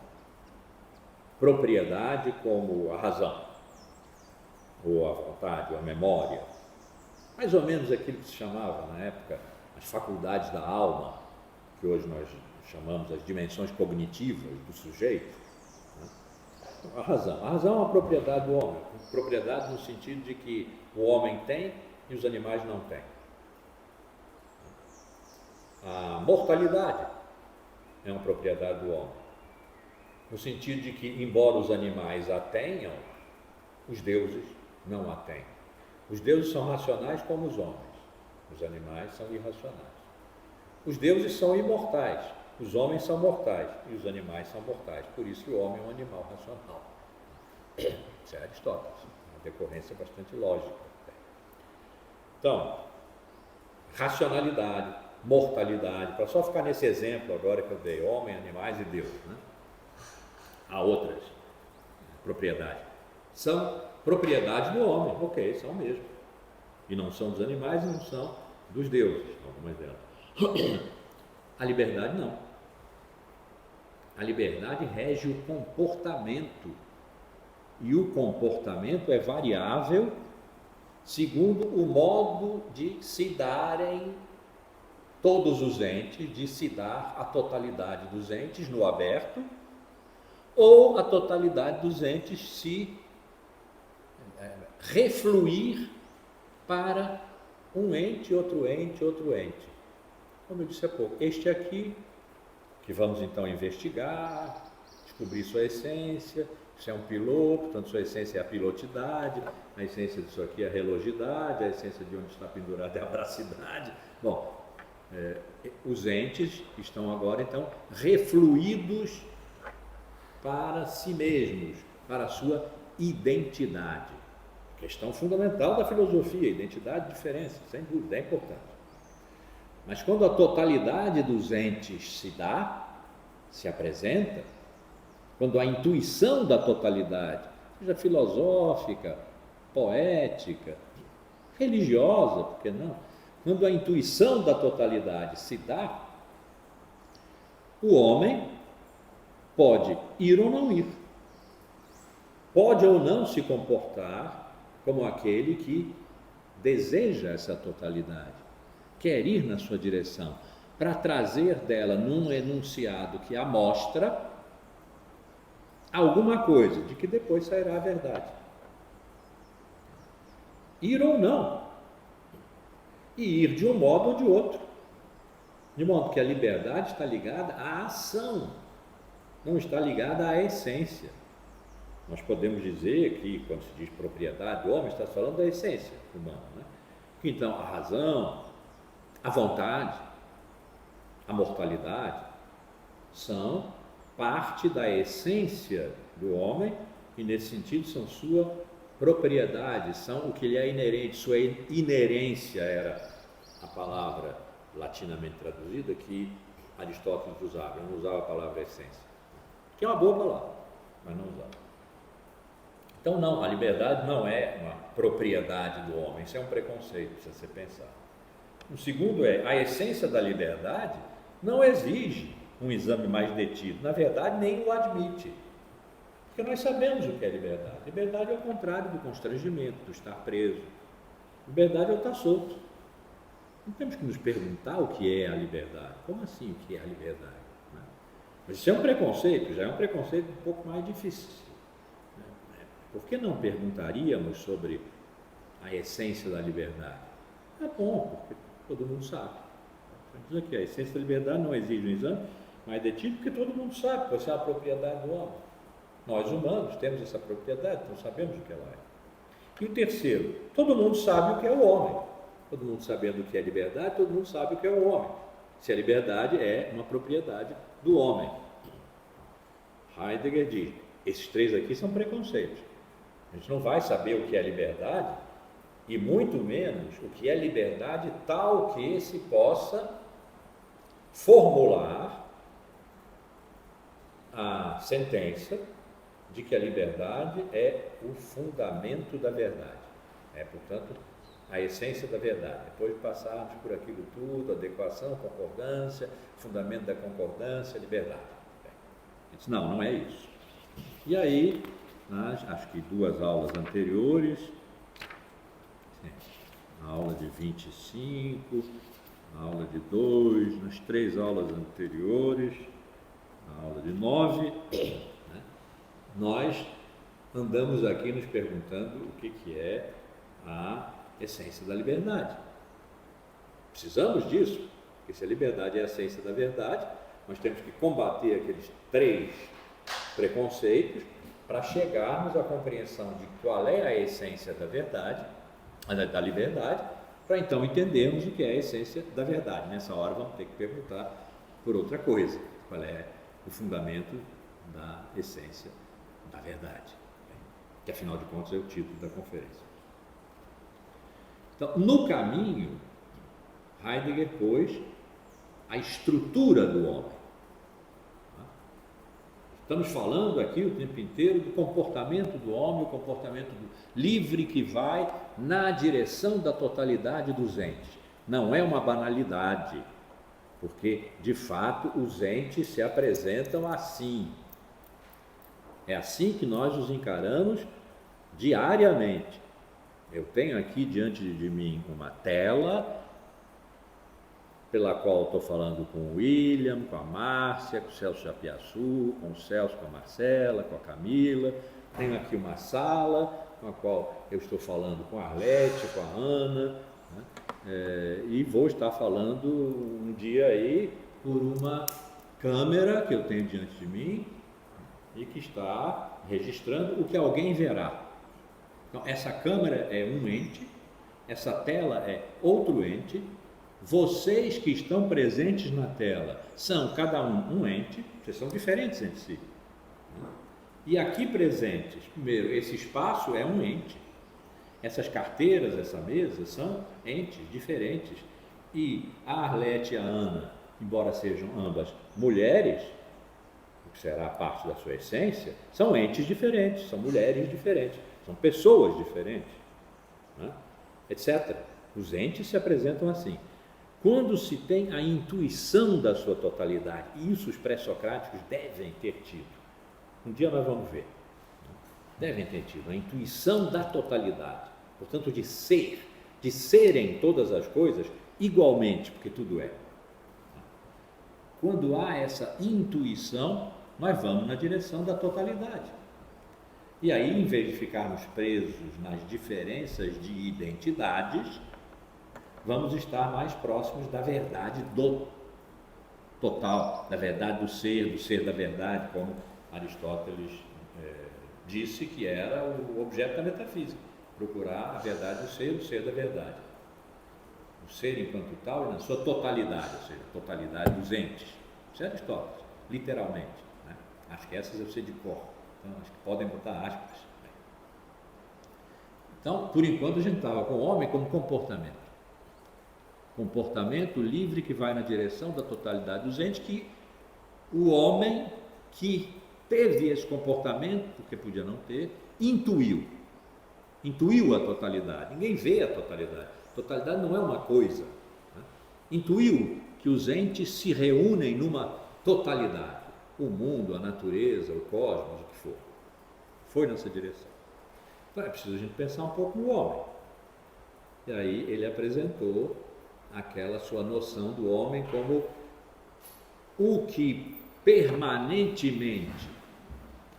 Propriedade como a razão, ou a vontade, ou a memória. Mais ou menos aquilo que se chamava, na época, as faculdades da alma, que hoje nós chamamos as dimensões cognitivas do sujeito. A razão é uma propriedade do homem, propriedade no sentido de que o homem tem e os animais não têm. A mortalidade é uma propriedade do homem, no sentido de que, embora os animais a tenham, os deuses não a têm. Os deuses são racionais como os homens, os animais são irracionais. Os deuses são imortais, os homens são mortais e os animais são mortais, por isso que o homem é um animal racional. Isso é Aristóteles, uma decorrência bastante lógica. Então, racionalidade, mortalidade, para só ficar nesse exemplo agora que eu dei, homem, animais e Deus, né? Há outras propriedades. São propriedades do homem, ok, são mesmo. E não são dos animais e não são dos deuses, algumas delas. A liberdade não. A liberdade rege o comportamento. E o comportamento é variável segundo o modo de se darem todos os entes, de se dar a totalidade dos entes no aberto, ou a totalidade dos entes se refluir para um ente, outro ente, outro ente. Como eu disse há pouco, este aqui, que vamos então investigar, descobrir sua essência. Isso é um piloto, portanto sua essência é a pilotidade, a essência disso aqui é a relogidade, a essência de onde está pendurada é a bracidade. Bom, os entes estão agora então refluídos para si mesmos, para a sua identidade. Questão fundamental da filosofia, identidade e diferença, sem dúvida, é importante. Mas quando a totalidade dos entes se dá, se apresenta, quando a intuição da totalidade, seja filosófica, poética, religiosa, por que não? Quando a intuição da totalidade se dá, o homem pode ir ou não ir, pode ou não se comportar como aquele que deseja essa totalidade, quer ir na sua direção, para trazer dela num enunciado que a mostra alguma coisa, de que depois sairá a verdade. Ir ou não, e ir de um modo ou de outro, de modo que a liberdade está ligada à ação, não está ligada à essência. Nós podemos dizer que, quando se diz propriedade do homem, está falando da essência humana, né? Então, a razão, a vontade, a mortalidade são parte da essência do homem e, nesse sentido, são sua propriedade, são o que lhe é inerente, sua inerência era a palavra latinamente traduzida que Aristóteles usava, ele não usava a palavra essência, que é uma boa palavra, mas não usava. Então não, a liberdade não é uma propriedade do homem, isso é um preconceito, precisa ser pensado. O segundo é, a essência da liberdade não exige um exame mais detido, na verdade nem o admite, porque nós sabemos o que é liberdade. Liberdade é o contrário do constrangimento, do estar preso. Liberdade é o estar solto. Não temos que nos perguntar o que é a liberdade. Como assim o que é a liberdade? Mas isso é um preconceito, já é um preconceito um pouco mais difícil. Por que não perguntaríamos sobre a essência da liberdade? É bom, porque todo mundo sabe. Diz aqui, a essência da liberdade não exige um exame mais detido, porque todo mundo sabe, pois é a propriedade do homem. Nós humanos temos essa propriedade, então sabemos o que ela é. E o terceiro, todo mundo sabe o que é o homem. Todo mundo sabendo o que é liberdade, todo mundo sabe o que é o homem. Se a liberdade é uma propriedade do homem. Heidegger diz, esses 3 aqui são preconceitos. A gente não vai saber o que é liberdade e muito menos o que é liberdade tal que se possa formular a sentença de que a liberdade é o fundamento da verdade. É, portanto, a essência da verdade. Depois de passarmos por aquilo tudo, adequação, concordância, fundamento da concordância, liberdade. Ele disse, não é isso. E aí, acho que 2 aulas anteriores, a aula de 25, a aula de 2, nas 3 aulas anteriores, a aula de 9, né, nós andamos aqui nos perguntando o que é a essência da liberdade. Precisamos disso, porque se a liberdade é a essência da verdade, nós temos que combater aqueles 3 preconceitos para chegarmos à compreensão de qual é a essência da verdade, da liberdade, para então entendermos o que é a essência da verdade. Nessa hora vamos ter que perguntar por outra coisa, qual é o fundamento da essência da verdade, que afinal de contas é o título da conferência. Então, no caminho, Heidegger pôs a estrutura do homem. Estamos falando aqui o tempo inteiro do comportamento do homem, o comportamento livre que vai na direção da totalidade dos entes. Não é uma banalidade, porque, de fato, os entes se apresentam assim. É assim que nós os encaramos diariamente. Eu tenho aqui diante de mim uma tela pela qual estou falando com o William, com a Márcia, com o Celso Japiaçu, com o Celso, com a Marcela, com a Camila. Tenho aqui uma sala com a qual eu estou falando com a Arlete, com a Ana, né? E vou estar falando um dia aí por uma câmera que eu tenho diante de mim e que está registrando o que alguém verá. Então, essa câmera é um ente, essa tela é outro ente, vocês que estão presentes na tela são cada um ente, vocês são diferentes entre si. E aqui presentes, primeiro, esse espaço é um ente, essas carteiras, essa mesa são entes diferentes. E a Arlete e a Ana, embora sejam ambas mulheres, o que será parte da sua essência, são entes diferentes, são mulheres diferentes. São pessoas diferentes, né? Etc. Os entes se apresentam assim. Quando se tem a intuição da sua totalidade, e isso os pré-socráticos devem ter tido, um dia nós vamos ver, devem ter tido a intuição da totalidade, portanto de serem todas as coisas igualmente, porque tudo é. Quando há essa intuição, nós vamos na direção da totalidade. E aí, em vez de ficarmos presos nas diferenças de identidades, vamos estar mais próximos da verdade do total, da verdade do ser da verdade, como Aristóteles disse que era o objeto da metafísica, procurar a verdade do ser da verdade. O ser enquanto tal e na sua totalidade, ou seja, a totalidade dos entes. Isso é Aristóteles, literalmente, né? Acho que essas eu sei de cor. Então, acho que podem botar aspas. Então, por enquanto, a gente estava com o homem como comportamento. Comportamento livre que vai na direção da totalidade dos entes, que o homem que teve esse comportamento, porque podia não ter, intuiu a totalidade. Ninguém vê a totalidade. A totalidade não é uma coisa, né? Intuiu que os entes se reúnem numa totalidade. O mundo, a natureza, o cosmos, o que for. Foi nessa direção. Então é preciso a gente pensar um pouco no homem. E aí ele apresentou aquela sua noção do homem como o que permanentemente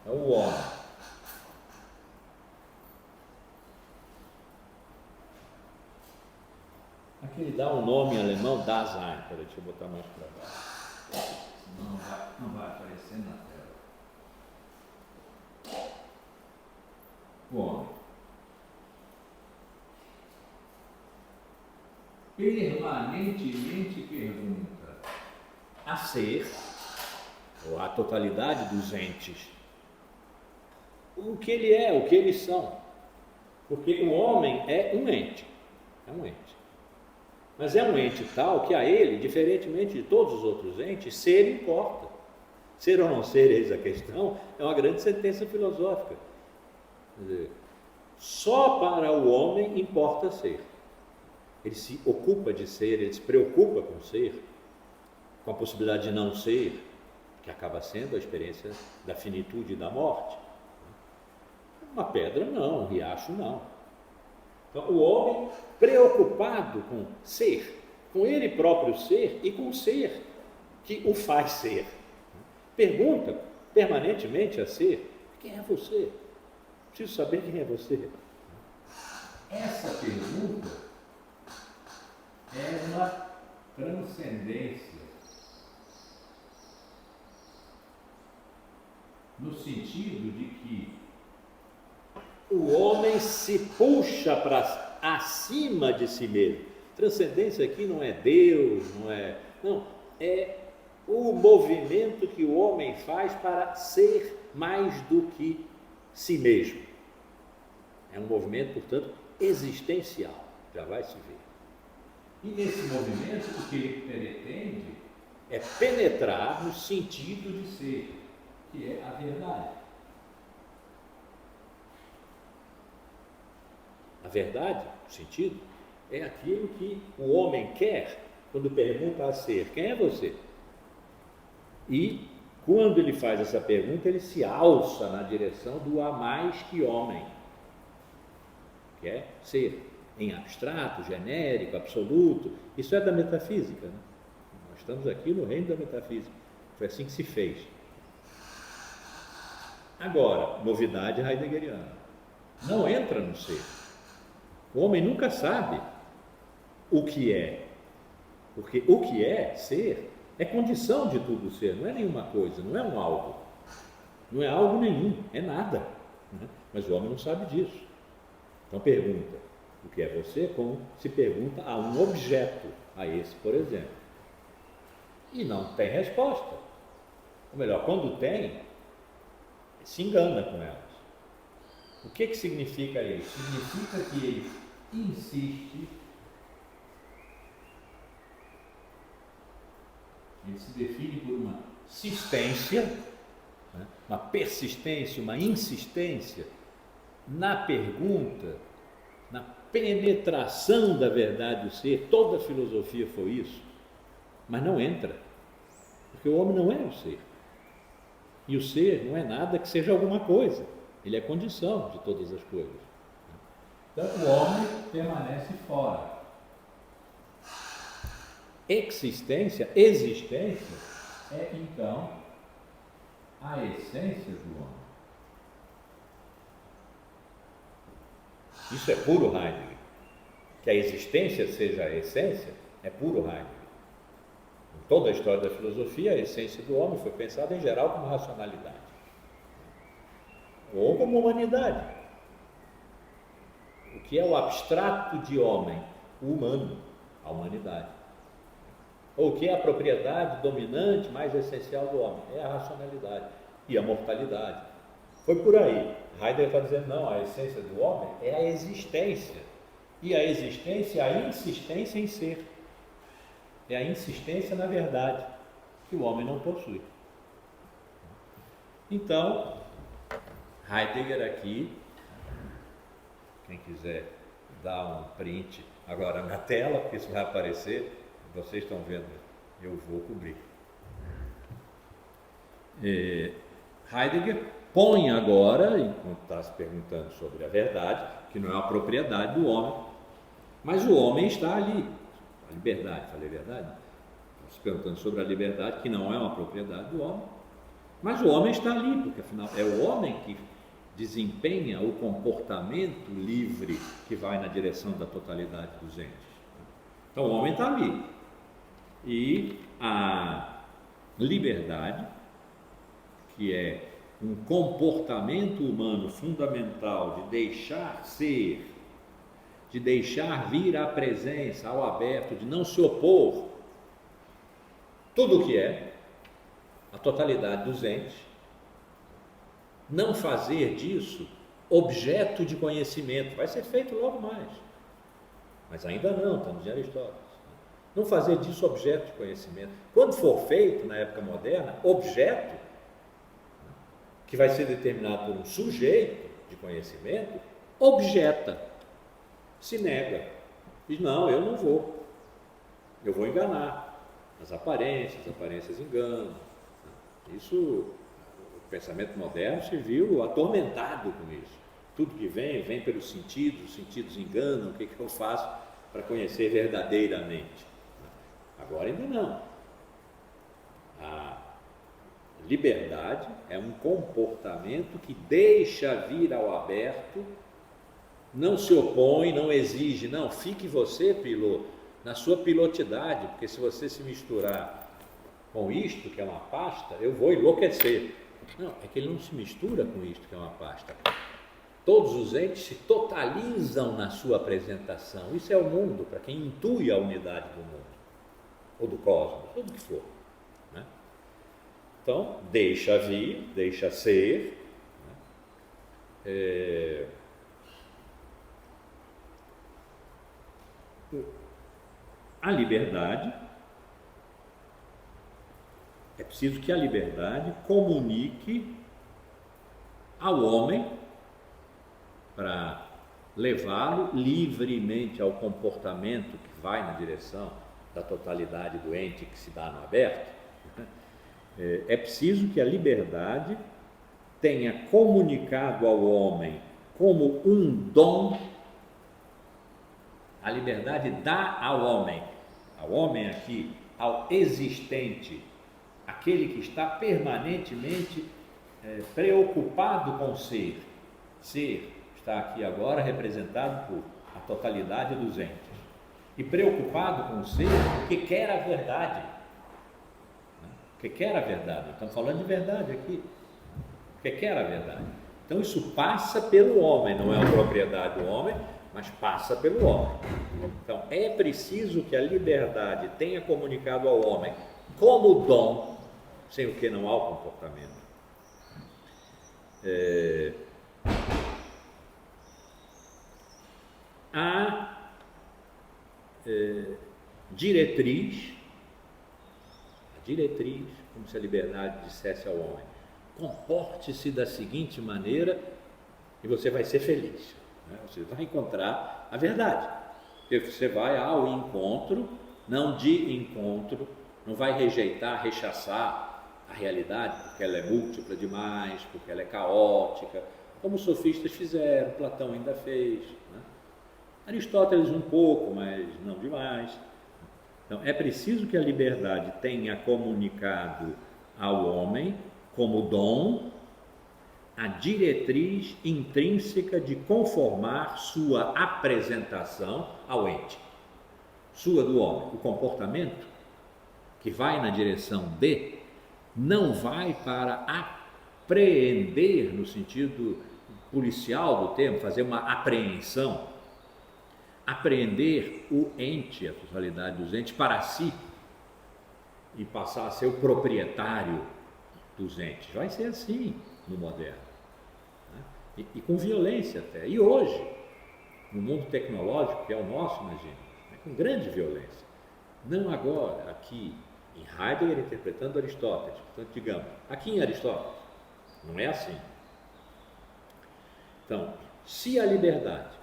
é o homem. Aqui ele dá um nome em alemão, Dasein. Peraí, deixa eu botar mais para baixo. Não vai aparecer na tela. O homem. Permanentemente pergunta a ser, ou a totalidade dos entes, o que ele é, o que eles são. Porque o homem é um ente. Mas é um ente tal que a ele, diferentemente de todos os outros entes, ser importa. Ser ou não ser, eis a questão, é uma grande sentença filosófica. Quer dizer, só para o homem importa ser. Ele se ocupa de ser, ele se preocupa com ser, com a possibilidade de não ser, que acaba sendo a experiência da finitude e da morte. Uma pedra não, um riacho não. Então, o homem preocupado com ser, com ele próprio ser e com o ser que o faz ser. Pergunta permanentemente a ser: quem é você? Preciso saber quem é você. Essa pergunta é uma transcendência no sentido de que o homem se puxa para acima de si mesmo. Transcendência aqui não é Deus, não, é o movimento que o homem faz para ser mais do que si mesmo. É um movimento, portanto, existencial, já vai se ver. E nesse movimento o que ele pretende é penetrar no sentido de ser, que é a verdade. A verdade, o sentido, é aquilo que o homem quer quando pergunta a ser: quem é você? E quando ele faz essa pergunta, ele se alça na direção do há mais que homem, que é ser, em abstrato, genérico, absoluto. Isso é da metafísica, né? Nós estamos aqui no reino da metafísica. Foi assim que se fez. Agora, novidade heideggeriana. Não entra no ser. O homem nunca sabe o que é, porque o que é ser é condição de tudo ser, não é nenhuma coisa, não é um algo, não é algo nenhum, é nada, né? Mas o homem não sabe disso. Então pergunta: o que é você? Como se pergunta a um objeto, a esse, por exemplo, e não tem resposta. Ou melhor, quando tem, se engana com elas. O que significa isso? Significa que ele insiste, ele se define por uma sistência, né? Uma persistência, uma insistência na pergunta, na penetração da verdade do ser. Toda a filosofia foi isso, mas não entra, porque o homem não é o ser, e o ser não é nada que seja alguma coisa, ele é condição de todas as coisas. Então o homem permanece fora. Existência é então a essência do homem. Isso é puro Heidegger. Que a existência seja a essência é puro Heidegger. Em toda a história da filosofia, a essência do homem foi pensada em geral como racionalidade ou como humanidade. O que é o abstrato de homem? O humano, a humanidade. Ou o que é a propriedade dominante, mais essencial do homem? É a racionalidade e a mortalidade. Foi por aí. Heidegger está dizendo: não, a essência do homem é a existência. E a existência é a insistência em ser. É a insistência na verdade, que o homem não possui. Então, Heidegger aqui, quem quiser dar um print agora na tela, porque isso vai aparecer, vocês estão vendo, eu vou cobrir. Heidegger põe agora, enquanto está se perguntando sobre a verdade, que não é uma propriedade do homem, mas o homem está ali. A liberdade, falei verdade? Estamos se perguntando sobre a liberdade, que não é uma propriedade do homem, mas o homem está ali, porque afinal é o homem que desempenha o comportamento livre que vai na direção da totalidade dos entes. Então o homem está ali. E a liberdade, que é um comportamento humano fundamental de deixar ser, de deixar vir à presença, ao aberto, de não se opor, tudo o que é, a totalidade dos entes, não fazer disso objeto de conhecimento. Vai ser feito logo mais, mas ainda não, estamos em Aristóteles. Não fazer disso objeto de conhecimento. Quando for feito, na época moderna, objeto, que vai ser determinado por um sujeito de conhecimento, objeta, se nega, diz, não, eu não vou, eu vou enganar. As aparências enganam. Isso, o pensamento moderno se viu atormentado com isso. Tudo que vem pelos sentidos, os sentidos enganam, o que eu faço para conhecer verdadeiramente? Agora ainda não. A liberdade é um comportamento que deixa vir ao aberto, não se opõe, não exige, não, fique você, piloto, na sua pilotidade, porque se você se misturar com isto, que é uma pasta, eu vou enlouquecer. Não, é que ele não se mistura com isto, que é uma pasta. Todos os entes se totalizam na sua apresentação. Isso é o mundo, para quem intui a unidade do mundo, ou do cosmos, ou do que for. Né? Então, deixa vir, deixa ser. Né? A liberdade, é preciso que a liberdade comunique ao homem para levá-lo livremente ao comportamento que vai na direção da totalidade do ente que se dá no aberto. É preciso que a liberdade tenha comunicado ao homem como um dom. A liberdade dá ao homem aqui, ao existente, aquele que está permanentemente preocupado com ser. Ser está aqui agora representado por a totalidade dos entes. E preocupado com ser porque quer a verdade. Porque quer a verdade. Estamos falando de verdade aqui. Porque quer a verdade. Então isso passa pelo homem, não é uma propriedade do homem, mas passa pelo homem. Então é preciso que a liberdade tenha comunicado ao homem como dom, sem o que não há o comportamento. A diretriz, como se a liberdade dissesse ao homem, comporte-se da seguinte maneira e você vai ser feliz. Né? Você vai encontrar a verdade. Porque você vai ao encontro, não de encontro, não vai rejeitar, rechaçar a realidade porque ela é múltipla demais, porque ela é caótica, como os sofistas fizeram, Platão ainda fez, né? Aristóteles um pouco, mas não demais. Então é preciso que a liberdade tenha comunicado ao homem como dom a diretriz intrínseca de conformar sua apresentação ao ente, sua do homem. O comportamento que vai na direção de, não vai para apreender, no sentido policial do termo, fazer uma apreensão, apreender o ente, a totalidade dos entes, para si e passar a ser o proprietário dos entes. Vai ser assim no moderno, né? E com violência até. E hoje, no mundo tecnológico que é o nosso, imagina, né? Com grande violência. Não agora, aqui em Heidegger interpretando Aristóteles, portanto, digamos, aqui em Aristóteles, não é assim. Então, se a liberdade,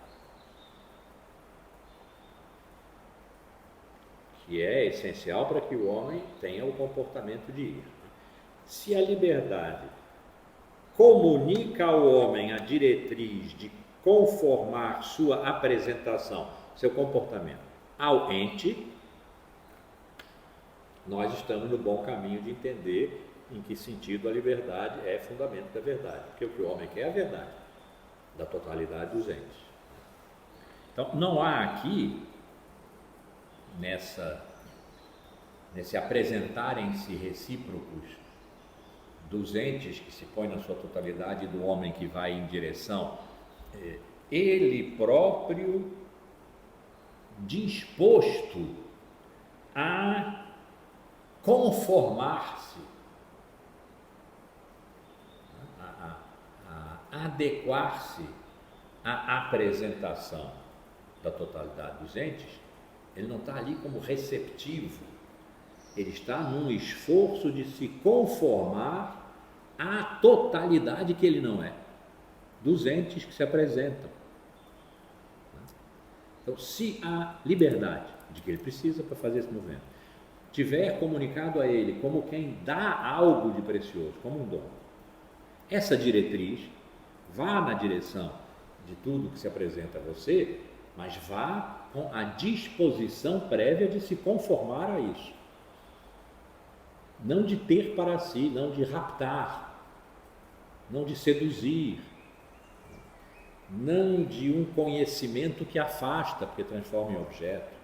que é essencial para que o homem tenha o comportamento de ir, se a liberdade comunica ao homem a diretriz de conformar sua apresentação, seu comportamento ao ente, nós estamos no bom caminho de entender em que sentido a liberdade é fundamento da verdade, porque o que o homem quer é a verdade, da totalidade dos entes. Então, não há aqui, nesse apresentarem-se recíprocos dos entes que se põe na sua totalidade e do homem que vai em direção, ele próprio disposto a conformar-se, a adequar-se à apresentação da totalidade dos entes Ele não está ali como receptivo. Ele está num esforço de se conformar à totalidade que ele não é, dos entes que se apresentam. Então, se a liberdade de que ele precisa para fazer esse movimento tiver comunicado a ele como quem dá algo de precioso, como um dom, essa diretriz vá na direção de tudo que se apresenta a você, mas vá com a disposição prévia de se conformar a isso. Não de ter para si, não de raptar, não de seduzir, não de um conhecimento que afasta, porque transforma em objeto.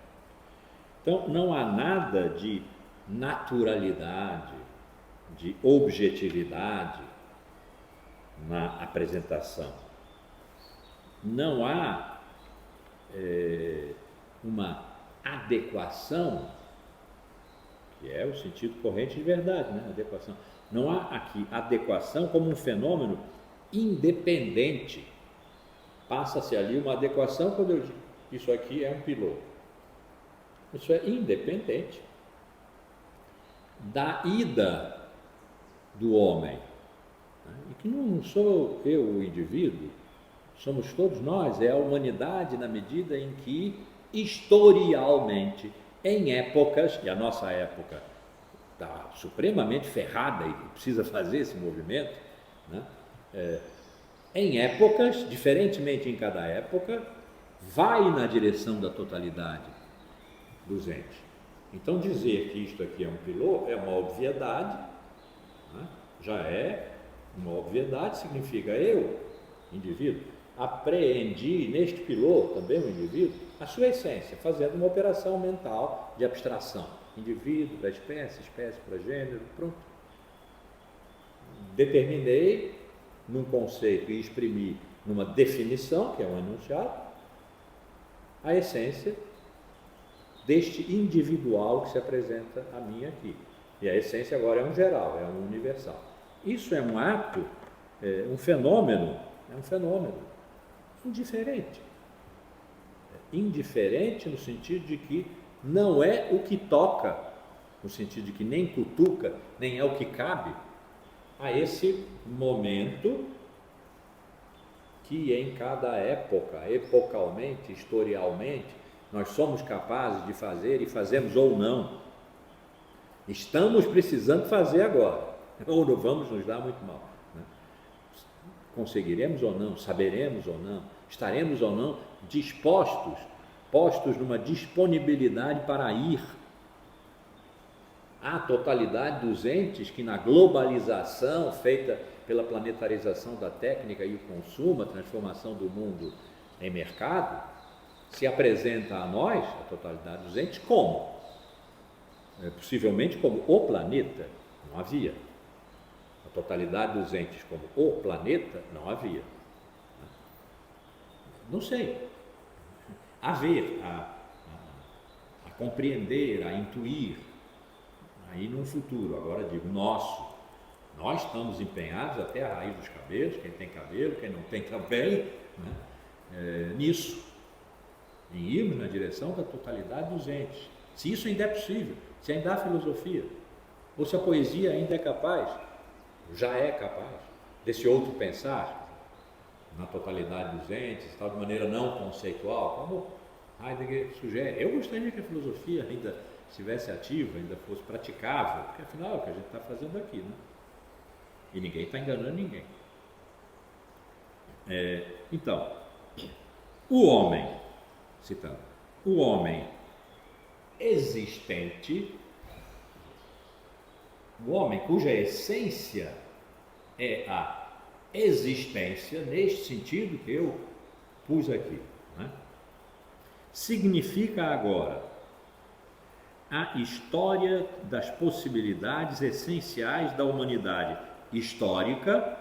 Então, não há nada de naturalidade, de objetividade na apresentação. Não há uma adequação, que é o sentido corrente de verdade, né? Adequação. Não há aqui adequação como um fenômeno independente. Passa-se ali uma adequação quando eu digo isso aqui é um piloto. Isso é independente da ida do homem. E que não sou eu o indivíduo, somos todos nós, é a humanidade na medida em que, historialmente, em épocas, e a nossa época está supremamente ferrada e precisa fazer esse movimento, né? Em épocas, diferentemente em cada época, vai na direção da totalidade dos entes. Então dizer que isto aqui é um pilô é uma obviedade, né? Já é uma obviedade, significa eu, indivíduo, apreendi neste pilô, também o indivíduo, a sua essência, fazendo uma operação mental de abstração. Indivíduo para espécie, espécie para gênero, pronto. Determinei num conceito e exprimi numa definição, que é um enunciado, a essência deste individual que se apresenta a mim aqui. E a essência agora é um geral, é um universal. Isso é um ato, um fenômeno indiferente. Indiferente no sentido de que não é o que toca, no sentido de que nem cutuca, nem é o que cabe a esse momento que em cada época, epocalmente, historialmente, nós somos capazes de fazer e fazemos ou não. Estamos precisando fazer agora, ou não vamos nos dar muito mal, né? Conseguiremos ou não, saberemos ou não, estaremos ou não dispostos, postos numa disponibilidade para ir à totalidade dos entes que na globalização feita pela planetarização da técnica e o consumo, a transformação do mundo em mercado, se apresenta a nós, a totalidade dos entes, como? Possivelmente como o planeta, não havia. A totalidade dos entes como o planeta, não havia. Não sei. A ver, a compreender, a intuir, aí no futuro, agora digo, nós estamos empenhados até a raiz dos cabelos, quem tem cabelo, quem não tem também, né? Nisso, em irmos na direção da totalidade dos entes. Se isso ainda é possível, se ainda há filosofia, ou se a poesia ainda é capaz, já é capaz, desse outro pensar na totalidade dos entes, tal, de maneira não conceitual, como Heidegger sugere. Eu gostaria que a filosofia ainda estivesse ativa, ainda fosse praticável, porque afinal é o que a gente está fazendo aqui, né? E ninguém está enganando ninguém. Então, o homem, citando, o homem existente, o homem cuja essência é a existência, neste sentido que eu pus aqui, né? Significa agora a história das possibilidades essenciais da humanidade histórica,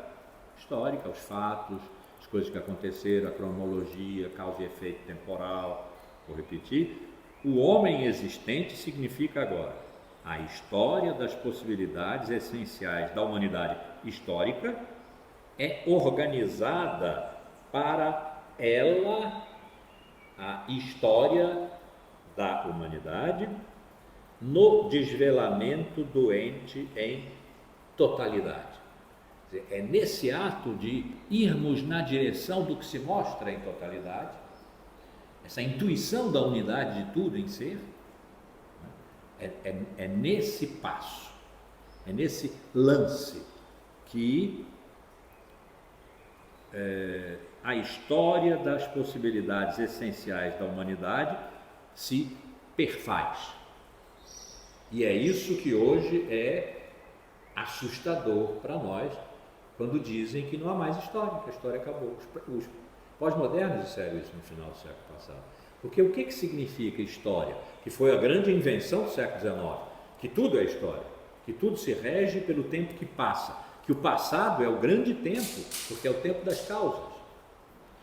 os fatos, as coisas que aconteceram, a cronologia, causa e efeito temporal, vou repetir. O homem existente significa agora a história das possibilidades essenciais da humanidade histórica, é organizada para ela a história da humanidade no desvelamento do ente em totalidade. Quer dizer, é nesse ato de irmos na direção do que se mostra em totalidade, essa intuição da unidade de tudo em ser, é nesse passo, é nesse lance que a história das possibilidades essenciais da humanidade se perfaz. E é isso que hoje é assustador para nós, quando dizem que não há mais história, que a história acabou. Os pós-modernos disseram isso no final do século passado. Porque o que significa história? Que foi a grande invenção do século XIX, que tudo é história, que tudo se rege pelo tempo que passa, que o passado é o grande tempo, porque é o tempo das causas.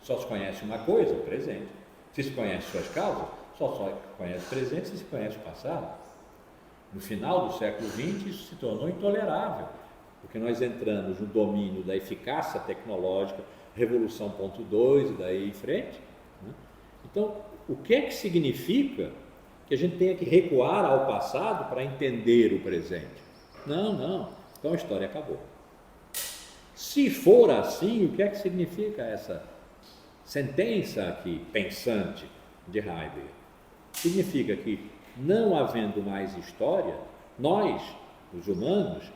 Só se conhece uma coisa, o presente. Se se conhece suas causas, só se conhece o presente se se conhece o passado. No final do século XX isso se tornou intolerável, porque nós entramos no domínio da eficácia tecnológica, Revolução ponto 2 e daí em frente, né? Então, o que é que significa que a gente tenha que recuar ao passado para entender o presente? Não, então a história acabou. Se for assim, o que é que significa essa sentença aqui, pensante, de Heidegger? Significa que, não havendo mais história, nós, os humanos,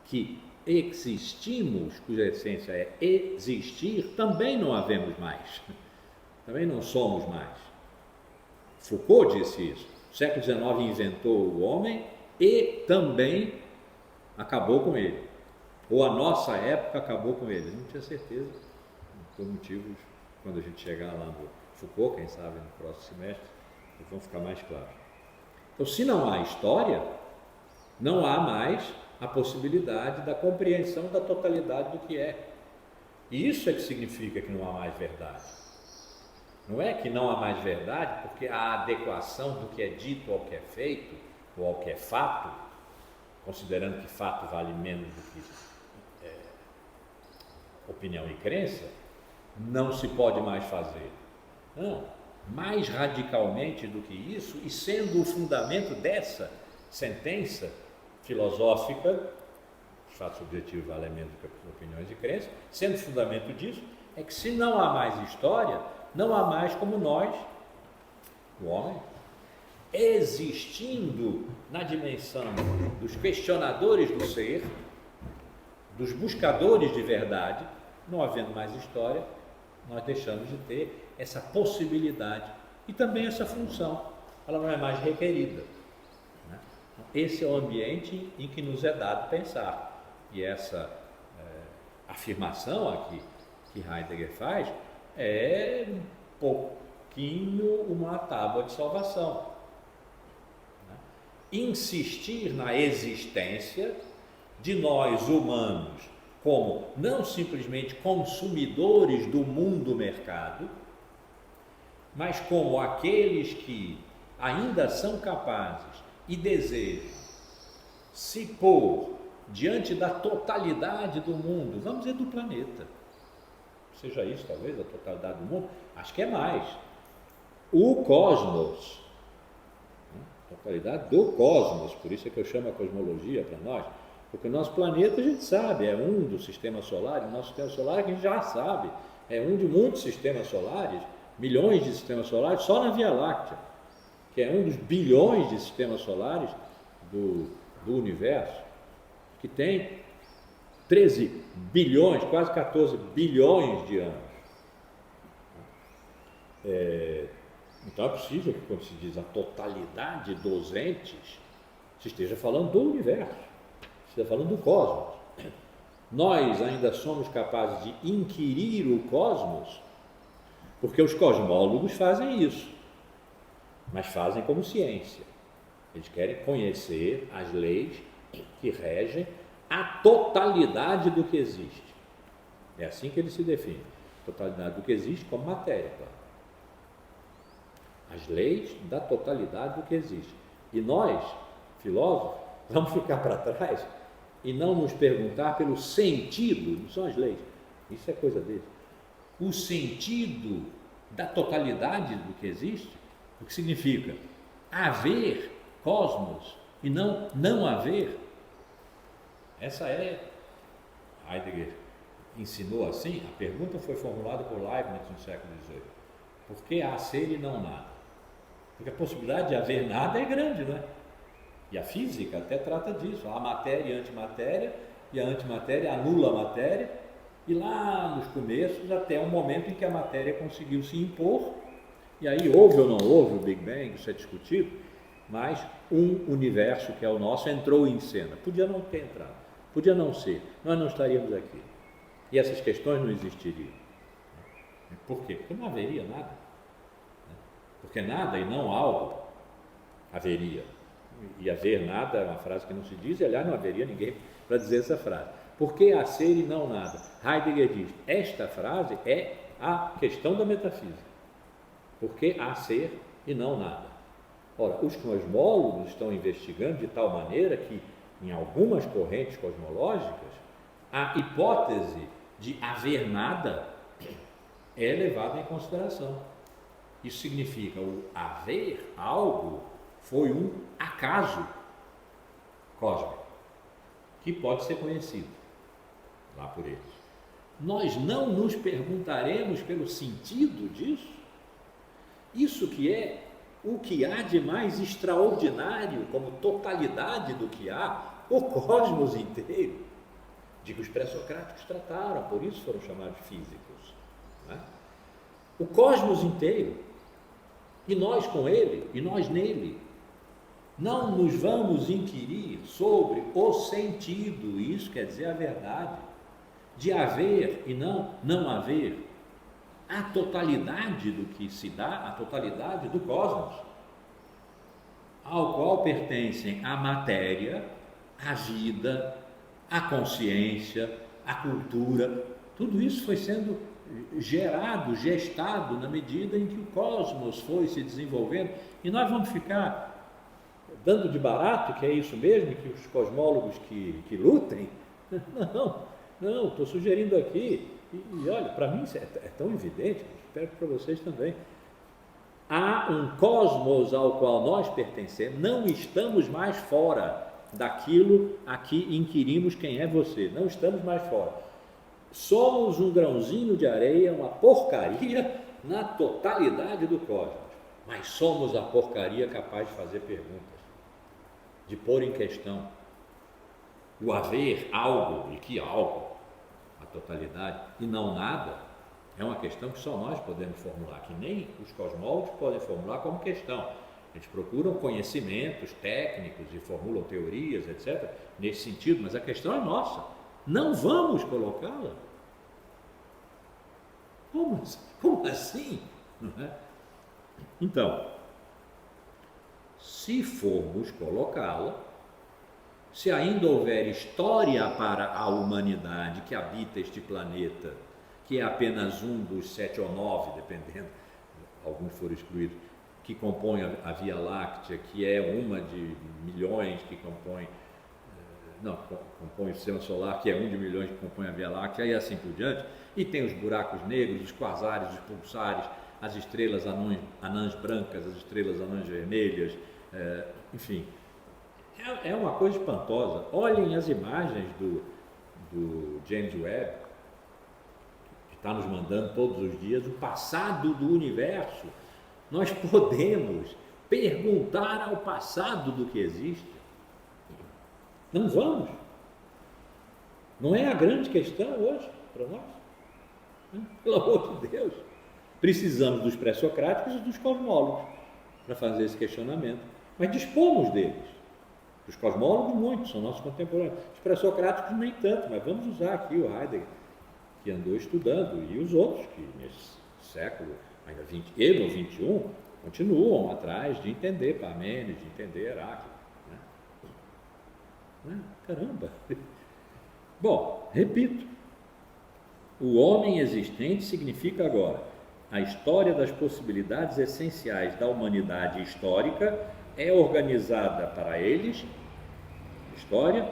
que existimos, cuja essência é existir, também não havemos mais, também não somos mais. Foucault disse isso. O século XIX inventou o homem e também acabou com ele, ou a nossa época acabou com ele. Não tinha certeza, por motivos, quando a gente chegar lá no Foucault, quem sabe no próximo semestre, vão ficar mais claros. Então, se não há história, não há mais a possibilidade da compreensão da totalidade do que é. E isso é que significa que não há mais verdade. Não é que não há mais verdade porque a adequação do que é dito ao que é feito, ou ao que é fato, considerando que fato vale menos do que opinião e crença, não se pode mais fazer. Não, mais radicalmente do que isso, e sendo o fundamento dessa sentença filosófica, os fatos objetivos valem menos do que opiniões e crenças, sendo o fundamento disso, é que se não há mais história, não há mais como nós, o homem, existindo na dimensão dos questionadores do ser, dos buscadores de verdade, não havendo mais história, nós deixamos de ter essa possibilidade e também essa função, ela não é mais requerida, né? Esse é o ambiente em que nos é dado pensar, e essa afirmação aqui que Heidegger faz é um pouquinho uma tábua de salvação, né? Insistir na existência de nós humanos como não simplesmente consumidores do mundo mercado, mas como aqueles que ainda são capazes e desejam se pôr diante da totalidade do mundo, vamos dizer do planeta, seja isso talvez a totalidade do mundo, acho que é mais, o cosmos, a totalidade do cosmos, por isso é que eu chamo a cosmologia para nós, porque o nosso planeta a gente sabe, é um do sistema solar, e o nosso sistema solar a gente já sabe, é um de muitos sistemas solares, milhões de sistemas solares, só na Via Láctea, que é um dos bilhões de sistemas solares do universo, que tem 13 bilhões, quase 14 bilhões de anos. Então é possível que quando se diz a totalidade dos entes, se esteja falando do universo, se esteja falando do cosmos. Nós ainda somos capazes de inquirir o cosmos, porque os cosmólogos fazem isso, mas fazem como ciência. Eles querem conhecer as leis que regem a totalidade do que existe. É assim que ele se define. Totalidade do que existe como matéria, claro. As leis da totalidade do que existe. E nós, filósofos, vamos ficar para trás e não nos perguntar pelo sentido, não são as leis, isso é coisa deles, o sentido da totalidade do que existe, o que significa haver cosmos e não haver. Essa Heidegger ensinou assim. A pergunta foi formulada por Leibniz no século XVIII: por que há ser e não nada? Porque a possibilidade de haver nada é grande, não é? E a física até trata disso: há matéria e antimatéria, e a antimatéria anula a matéria, e lá nos começos, até o momento em que a matéria conseguiu se impor, e aí houve ou não houve o Big Bang, isso é discutido, mas um universo que é o nosso entrou em cena. Podia não ter entrado, podia não ser, nós não estaríamos aqui, e essas questões não existiriam. Por quê? Porque não haveria nada. Porque nada e não algo haveria. E haver nada é uma frase que não se diz, e aliás não haveria ninguém para dizer essa frase. Por que há ser e não nada? Heidegger diz: esta frase é a questão da metafísica. Por que há ser e não nada? Ora, os cosmólogos estão investigando de tal maneira que, em algumas correntes cosmológicas, a hipótese de haver nada é levada em consideração. Isso significa o haver algo foi um acaso cósmico que pode ser conhecido lá por eles. Nós não nos perguntaremos pelo sentido disso? Isso que é o que há de mais extraordinário como totalidade do que há, o cosmos inteiro, de que os pré-socráticos trataram, por isso foram chamados físicos, não é? O cosmos inteiro, e nós com ele, e nós nele. Não nos vamos inquirir sobre o sentido, isso quer dizer a verdade, de haver e não haver, a totalidade do que se dá, a totalidade do cosmos, ao qual pertencem a matéria, a vida, a consciência, a cultura. Tudo isso foi sendo gerado, gestado na medida em que o cosmos foi se desenvolvendo, e nós vamos ficar dando de barato que é isso mesmo, que os cosmólogos que lutem? Não, estou sugerindo aqui, e olha, para mim é tão evidente, espero que para vocês também. Há um cosmos ao qual nós pertencemos, não estamos mais fora daquilo a que inquirimos quem é você, não estamos mais fora. Somos um grãozinho de areia, uma porcaria na totalidade do cosmos, mas somos a porcaria capaz de fazer perguntas, de pôr em questão o haver algo, e que algo, a totalidade, e não nada, é uma questão que só nós podemos formular, que nem os cosmólogos podem formular como questão. Eles procuram conhecimentos técnicos e formulam teorias, etc., nesse sentido, mas a questão é nossa. Não vamos colocá-la? Como assim? Não é? Então, se formos colocá-la, se ainda houver história para a humanidade que habita este planeta, que é apenas um dos 7 ou 9, dependendo, alguns foram excluídos, que compõem a Via Láctea, que é uma de milhões que compõe o sistema solar, que é um de milhões que compõe a Via Láctea, e assim por diante, e tem os buracos negros, os quasares, os pulsares, as estrelas anãs brancas, as estrelas anãs vermelhas, enfim, é uma coisa espantosa. Olhem as imagens do James Webb, que está nos mandando todos os dias, o passado do universo. Nós podemos perguntar ao passado do que existe. Não vamos. Não é a grande questão hoje para nós. Pelo amor de Deus. Precisamos dos pré-socráticos e dos cosmólogos para fazer esse questionamento. Mas dispomos deles. Os cosmólogos, muitos, são nossos contemporâneos. Os pré-socráticos, nem tanto, mas vamos usar aqui o Heidegger, que andou estudando, e os outros, que nesse século, ainda 20 e no 21, continuam atrás de entender Parmênides, de entender Heráclito. Caramba! Bom, repito, o homem existente significa agora a história das possibilidades essenciais da humanidade histórica é organizada para eles, história,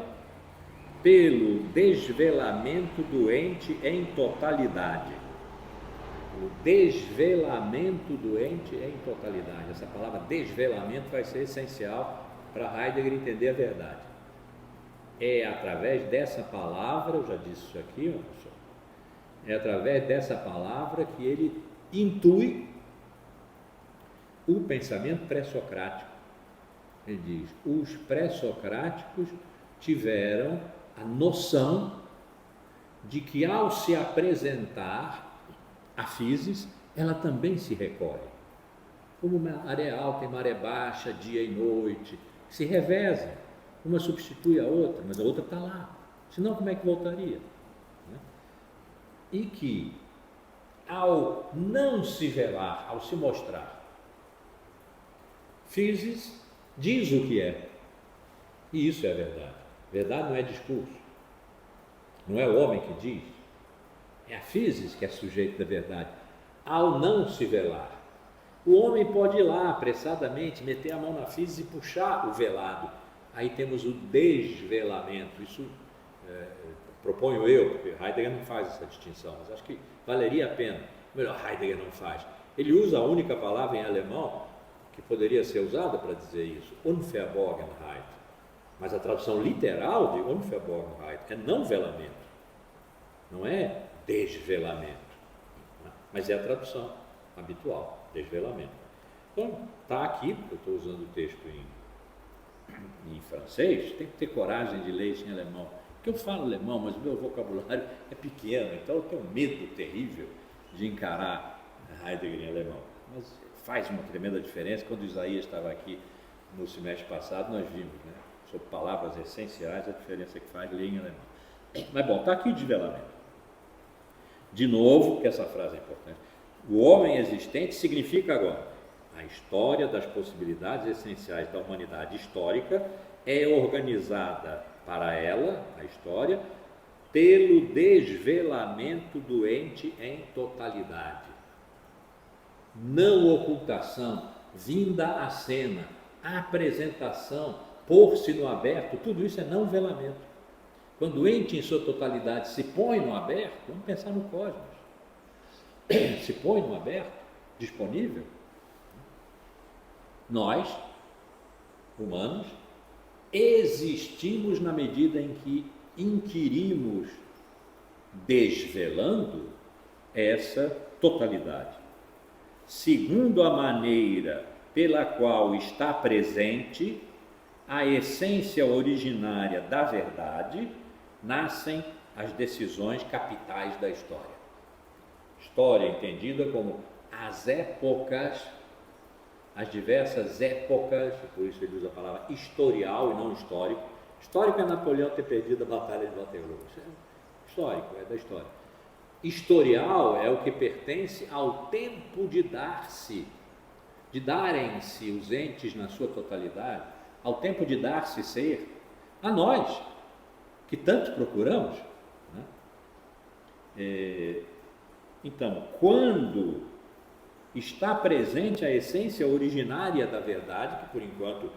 pelo desvelamento do ente em totalidade. o desvelamento do ente em totalidade. Essa palavra desvelamento vai ser essencial para Heidegger entender a verdade. É através dessa palavra, eu já disse isso aqui, professor, é através dessa palavra que ele intui o pensamento pré-socrático. Ele diz: os pré-socráticos tiveram a noção de que, ao se apresentar a physis, ela também se recolhe. Como maré alta e maré baixa, dia e noite, se revezam. Uma substitui a outra, mas a outra está lá. Senão, como é que voltaria? E que, ao não se velar, ao se mostrar, physis diz o que é. E isso é verdade. Verdade não é discurso. Não é o homem que diz. É a physis que é sujeito da verdade. Ao não se velar, o homem pode ir lá apressadamente, meter a mão na physis e puxar o velado. Aí temos o desvelamento. Isso proponho eu, porque Heidegger não faz essa distinção, mas acho que valeria a pena. Melhor, Heidegger não faz. Ele usa a única palavra em alemão que poderia ser usada para dizer isso, Unverborgenheit. Mas a tradução literal de Unverborgenheit é não velamento, não é desvelamento, mas é a tradução habitual, desvelamento. Então, está aqui, eu estou usando o texto em francês, tem que ter coragem de ler isso em alemão, porque eu falo alemão, mas o meu vocabulário é pequeno, então eu tenho um medo terrível de encarar Heidegger em alemão, mas faz uma tremenda diferença. Quando Isaías estava aqui no semestre passado, nós vimos, né, sobre palavras essenciais, a diferença que faz ler em alemão. Mas bom, está aqui o desvelamento. De novo, porque essa frase é importante, o homem existente significa agora a história das possibilidades essenciais da humanidade histórica é organizada para ela, a história, pelo desvelamento do ente em totalidade. Não ocultação, vinda à cena, apresentação, pôr-se no aberto, tudo isso é não velamento. Quando o ente em sua totalidade se põe no aberto, vamos pensar no cosmos, se põe no aberto, disponível, nós, humanos, existimos na medida em que inquirimos, desvelando essa totalidade, segundo a maneira pela qual está presente a essência originária da verdade, nascem as decisões capitais da história. História entendida como as épocas, as diversas épocas, por isso ele usa a palavra historial e não histórico. Histórico é Napoleão ter perdido a Batalha de Waterloo. Isso é histórico, é da história. Historial é o que pertence ao tempo de dar-se, de darem-se os entes na sua totalidade, ao tempo de dar-se ser, a nós, que tanto procuramos. Né? Então, quando está presente a essência originária da verdade, que por enquanto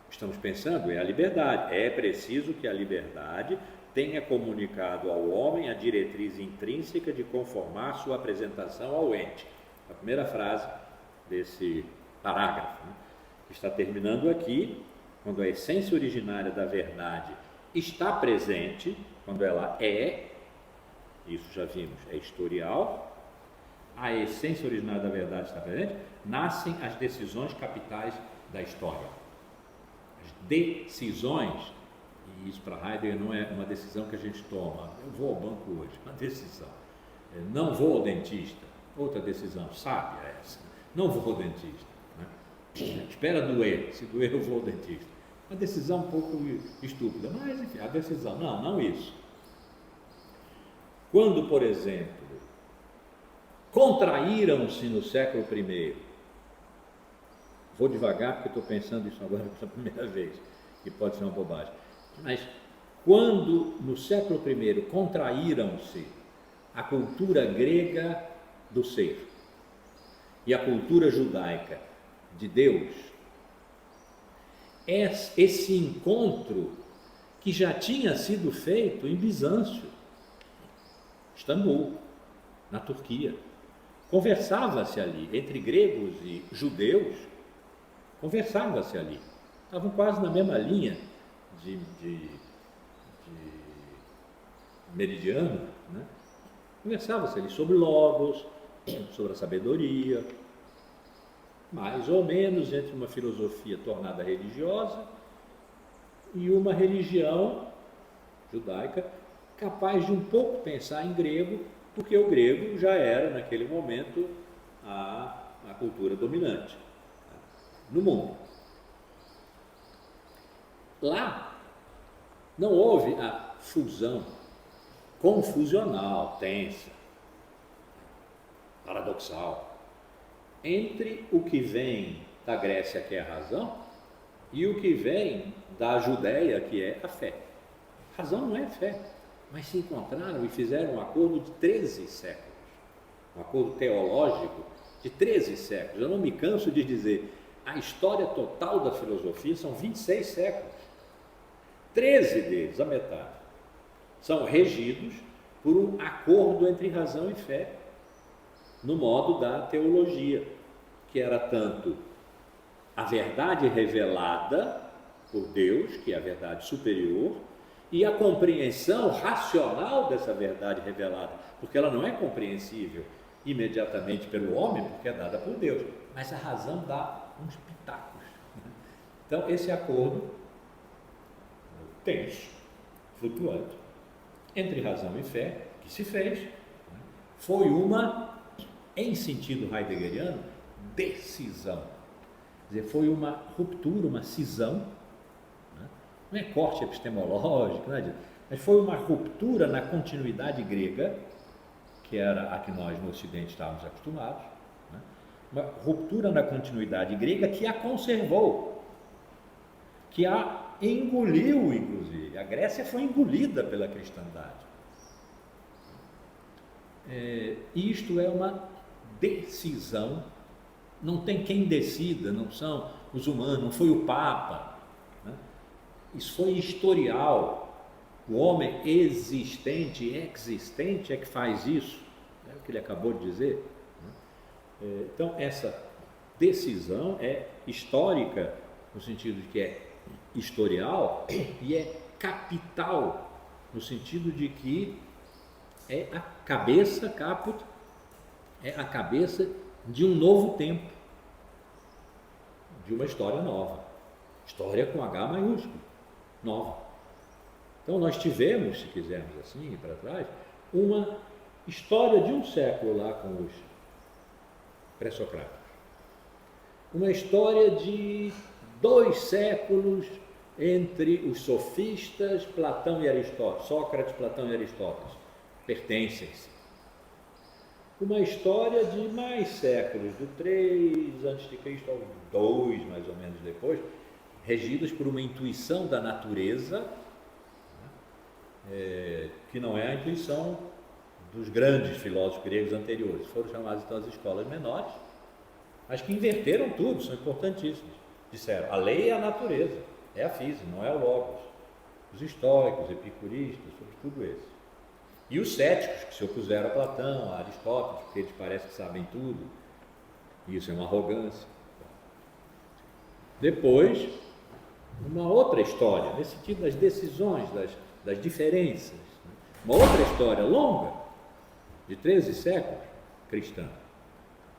estamos pensando é a liberdade, é preciso que a liberdade tenha comunicado ao homem a diretriz intrínseca de conformar sua apresentação ao ente. A primeira frase desse parágrafo, né? Está terminando aqui, quando a essência originária da verdade está presente, quando ela é, isso já vimos, é historial, a essência originária da verdade está presente, nascem as decisões capitais da história. As decisões, e isso para Heidegger não é uma decisão que a gente toma, eu vou ao banco hoje, uma decisão. Não vou ao dentista, outra decisão, sábia essa, não vou ao dentista. Espera doer, se doer eu vou ao dentista. Uma decisão um pouco estúpida, mas enfim, a decisão, não isso. Quando, por exemplo, contraíram-se no século I, vou devagar porque estou pensando isso agora pela primeira vez, e pode ser uma bobagem, mas quando no século I contraíram-se a cultura grega do ser e a cultura judaica de Deus, esse encontro que já tinha sido feito em Bizâncio, Istambul, na Turquia. Conversava-se ali, entre gregos e judeus, conversava-se ali. Estavam quase na mesma linha de meridiano, né? Conversava-se ali sobre logos, sobre a sabedoria, mais ou menos entre uma filosofia tornada religiosa e uma religião judaica capaz de um pouco pensar em grego, porque o grego já era, naquele momento, a cultura dominante no mundo. Lá não houve a fusão confusional, tensa, paradoxal, entre o que vem da Grécia, que é a razão, e o que vem da Judéia, que é a fé. Razão não é fé, mas se encontraram e fizeram um acordo de 13 séculos, um acordo teológico de 13 séculos. Eu não me canso de dizer, a história total da filosofia são 26 séculos. 13 deles, a metade, são regidos por um acordo entre razão e fé, no modo da teologia, que era tanto a verdade revelada por Deus, que é a verdade superior, e a compreensão racional dessa verdade revelada, porque ela não é compreensível imediatamente pelo homem, porque é dada por Deus, mas a razão dá uns pitacos. Então, esse acordo tenso, flutuante, entre razão e fé, que se fez, foi uma, em sentido heideggeriano, decisão. Quer dizer, foi uma ruptura, uma cisão, não é corte epistemológico, não é disso, mas foi uma ruptura na continuidade grega, que era a que nós no Ocidente estávamos acostumados, uma ruptura na continuidade grega que a conservou, que a engoliu, inclusive. A Grécia foi engolida pela cristandade. Isto é uma decisão, não tem quem decida, não são os humanos, não foi o Papa, né? Isso foi historial. O homem existente é que faz isso, é o que ele acabou de dizer, né? Então, essa decisão é histórica, no sentido de que é historial, e é capital, no sentido de que é a cabeça, caput, é a cabeça de um novo tempo, de uma história nova, história com H maiúsculo, nova. Então nós tivemos, se quisermos assim, para trás, uma história de um século lá com os pré-socráticos, uma história de 2 séculos entre os sofistas, Platão e Aristóteles, Sócrates, Platão e Aristóteles, pertencem-se. Uma história de mais séculos, do 3 a.C. ao 2, mais ou menos depois, regidas por uma intuição da natureza, que não é a intuição dos grandes filósofos gregos anteriores, foram chamadas então as escolas menores, mas que inverteram tudo, são importantíssimos. Disseram, a lei é a natureza, é a física, não é o logos. Os estoicos, epicuristas, sobretudo esses. E os céticos, que se opuseram a Platão, a Aristóteles, porque eles parecem que sabem tudo. Isso é uma arrogância. Depois, uma outra história, nesse sentido das decisões, das diferenças. Uma outra história longa, de 13 séculos, cristã.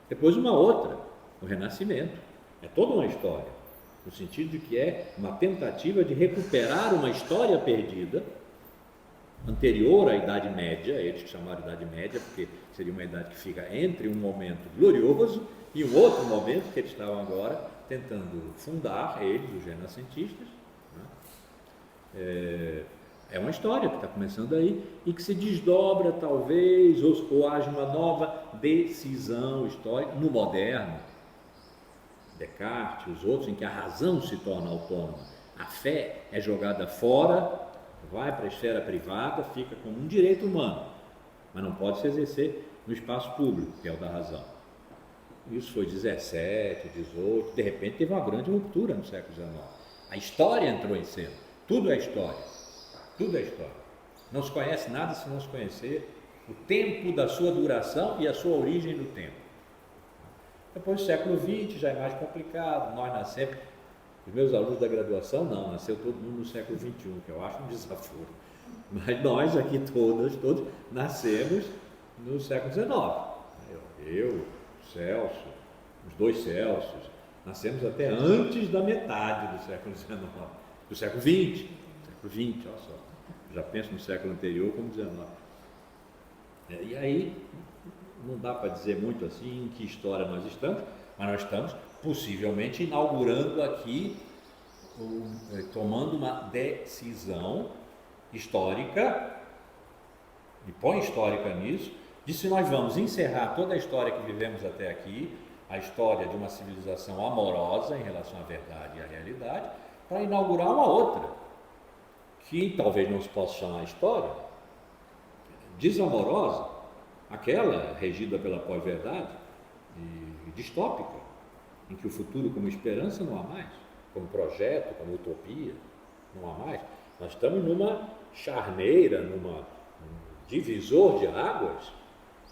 Depois uma outra, o Renascimento. É toda uma história, no sentido de que é uma tentativa de recuperar uma história perdida, anterior à Idade Média, eles que chamaram de Idade Média, porque seria uma idade que fica entre um momento glorioso e um outro momento que eles estavam agora tentando fundar, eles, os renascentistas, né? É uma história que está começando aí e que se desdobra talvez, ou haja uma nova decisão histórica no moderno, Descartes, os outros, em que a razão se torna autônoma, a fé é jogada fora, vai para a esfera privada, fica como um direito humano, mas não pode se exercer no espaço público, que é o da razão. Isso foi 17, 18, de repente teve uma grande ruptura no século XIX. A história entrou em cena, tudo é história, tudo é história. Não se conhece nada se não se conhecer o tempo da sua duração e a sua origem no tempo. Depois do século XX já é mais complicado, nós nascemos, os meus alunos da graduação não, nasceu todo mundo no século XXI, que eu acho um desaforo, mas nós aqui todos nascemos no século XIX, eu, o Celso, os dois Celsos, nascemos até antes da metade do século XIX, do século XX, olha só, já penso no século anterior como XIX. E aí, não dá para dizer muito assim em que história nós estamos, mas nós estamos possivelmente inaugurando aqui, tomando uma decisão histórica, e põe histórica nisso, de se nós vamos encerrar toda a história que vivemos até aqui, a história de uma civilização amorosa em relação à verdade e à realidade, para inaugurar uma outra, que talvez não se possa chamar história, desamorosa, aquela regida pela pós-verdade e distópica, em que o futuro como esperança não há mais, como projeto, como utopia, não há mais. Nós estamos numa charneira, num divisor de águas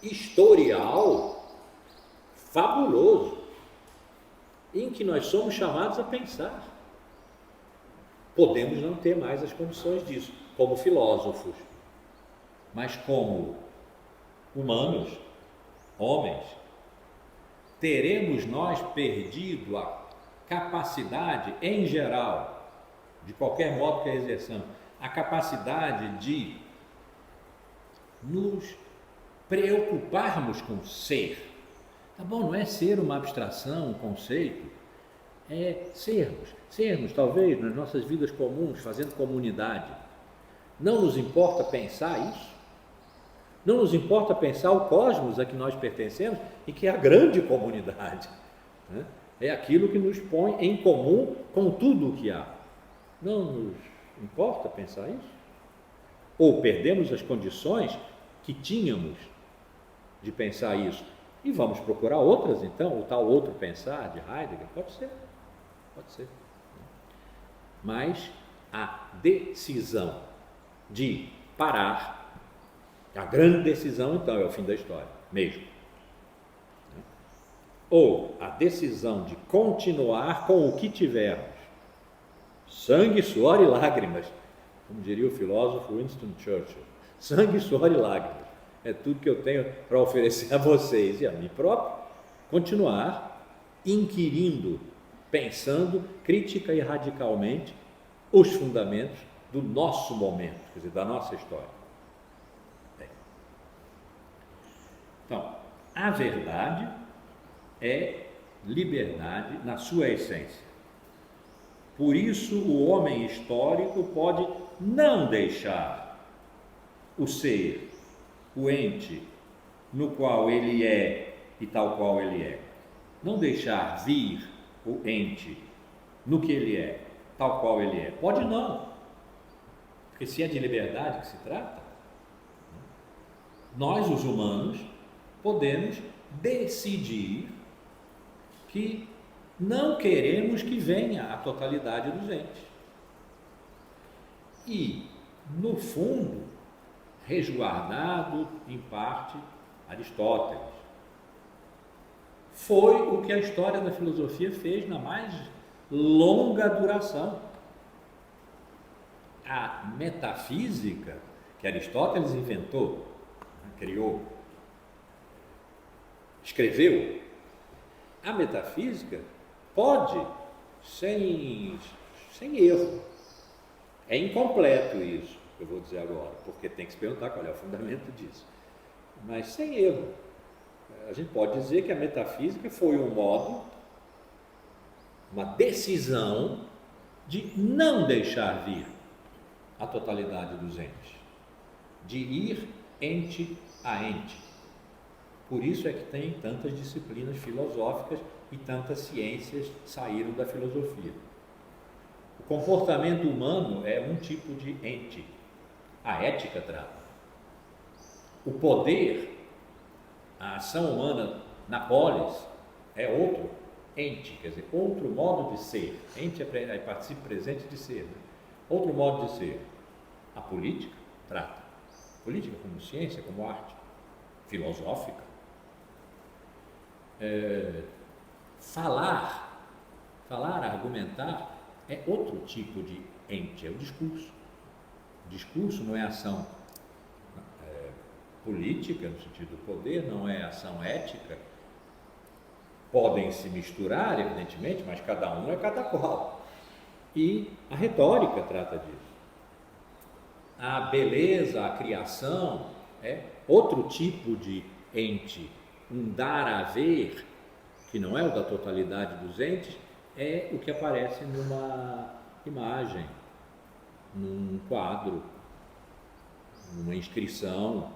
historial fabuloso, em que nós somos chamados a pensar. Podemos não ter mais as condições disso, como filósofos, mas como humanos, homens, teremos nós perdido a capacidade, em geral, de qualquer modo que a exerçamos, a capacidade de nos preocuparmos com ser. Tá bom, não é ser uma abstração, um conceito, é sermos talvez nas nossas vidas comuns, fazendo comunidade. Não nos importa pensar isso, não nos importa pensar o cosmos a que nós pertencemos e que é a grande comunidade, né? É aquilo que nos põe em comum com tudo o que há. Não nos importa pensar isso? Ou perdemos as condições que tínhamos de pensar isso e vamos procurar outras então, o tal outro pensar de Heidegger? Pode ser. Mas a decisão de parar, a grande decisão então é o fim da história, mesmo. Ou a decisão de continuar com o que tivermos, sangue, suor e lágrimas, como diria o filósofo Winston Churchill, sangue, suor e lágrimas, é tudo que eu tenho para oferecer a vocês e a mim próprio, continuar inquirindo, pensando crítica e radicalmente os fundamentos do nosso momento, quer dizer, da nossa história. Bem, então, a verdade é liberdade na sua essência. Por isso, o homem histórico pode não deixar o ser, o ente no qual ele é e tal qual ele é. Não deixar vir o ente no que ele é, tal qual ele é. Pode não, porque se é de liberdade que se trata, nós, os humanos, podemos decidir que não queremos que venha a totalidade dos entes. E, no fundo, resguardado, em parte, Aristóteles. Foi o que a história da filosofia fez na mais longa duração. A metafísica que Aristóteles inventou, criou, escreveu, a metafísica pode, sem erro, é incompleto isso que eu vou dizer agora, porque tem que se perguntar qual é o fundamento disso, mas sem erro, a gente pode dizer que a metafísica foi um modo, uma decisão de não deixar vir a totalidade dos entes, de ir ente a ente. Por isso é que tem tantas disciplinas filosóficas e tantas ciências saíram da filosofia. O comportamento humano é um tipo de ente. A ética trata. O poder, a ação humana na polis é outro ente, quer dizer, outro modo de ser. Ente é participo presente de ser, né? Outro modo de ser. A política trata. Política como ciência, como arte. filosófica. Falar, argumentar, é outro tipo de ente, é o discurso. O discurso não é ação política, no sentido do poder, não é ação ética. Podem se misturar, evidentemente, mas cada um é cada qual. E a retórica trata disso. A beleza, a criação é outro tipo de ente, um dar a ver, que não é o da totalidade dos entes, é o que aparece numa imagem, num quadro, numa inscrição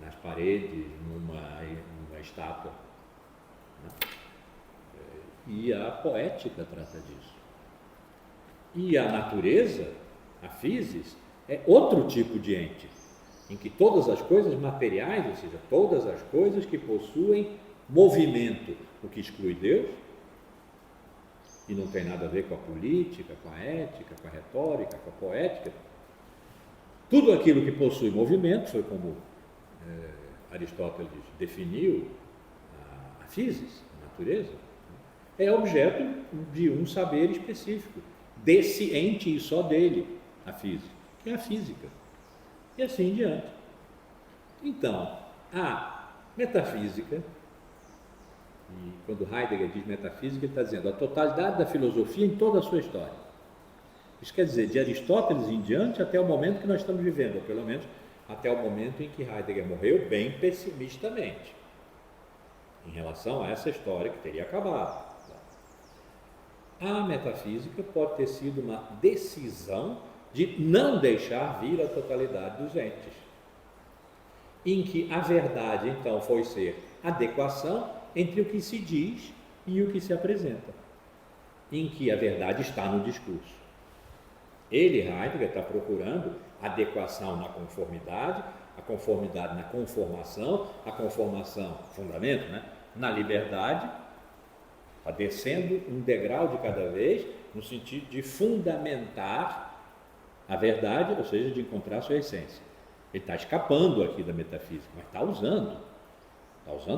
nas paredes, numa estátua. E a poética trata disso. E a natureza, a physis, é outro tipo de ente, em que todas as coisas materiais, ou seja, todas as coisas que possuem movimento, o que exclui Deus, e não tem nada a ver com a política, com a ética, com a retórica, com a poética. Tudo aquilo que possui movimento, foi como Aristóteles definiu a physis, a natureza, é objeto de um saber específico, desse ente e só dele, a física, que é a física, e assim em diante. Então, a metafísica, e quando Heidegger diz metafísica, ele está dizendo a totalidade da filosofia em toda a sua história. Isso quer dizer, de Aristóteles em diante até o momento que nós estamos vivendo, ou pelo menos até o momento em que Heidegger morreu, bem pessimistamente, em relação a essa história que teria acabado. A metafísica pode ter sido uma decisão de não deixar vir a totalidade dos entes, em que a verdade, então, foi ser adequação entre o que se diz e o que se apresenta, em que a verdade está no discurso. Ele, Heidegger, está procurando adequação na conformidade, a conformidade na conformação, a conformação, fundamento, né? Na liberdade, está descendo um degrau de cada vez, no sentido de fundamentar a verdade, ou seja, de encontrar a sua essência. Ele está escapando aqui da metafísica, mas está usando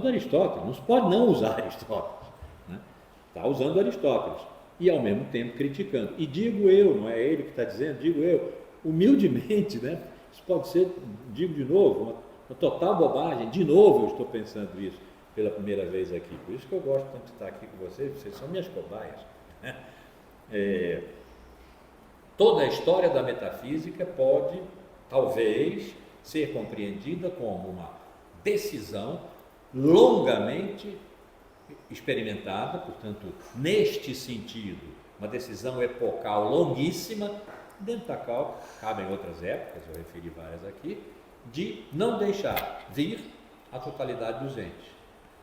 Aristóteles, não se pode não usar Aristóteles, né? Está usando Aristóteles, e ao mesmo tempo criticando. E digo eu, não é ele que está dizendo, digo eu, humildemente, né? Isso pode ser, digo de novo, uma total bobagem, de novo eu estou pensando isso pela primeira vez aqui, por isso que eu gosto tanto de estar aqui com vocês são minhas cobaias, né? Toda a história da metafísica pode, talvez, ser compreendida como uma decisão longamente experimentada, portanto, neste sentido, uma decisão epocal longuíssima, dentro da qual cabem outras épocas, eu referi várias aqui, de não deixar vir a totalidade dos entes.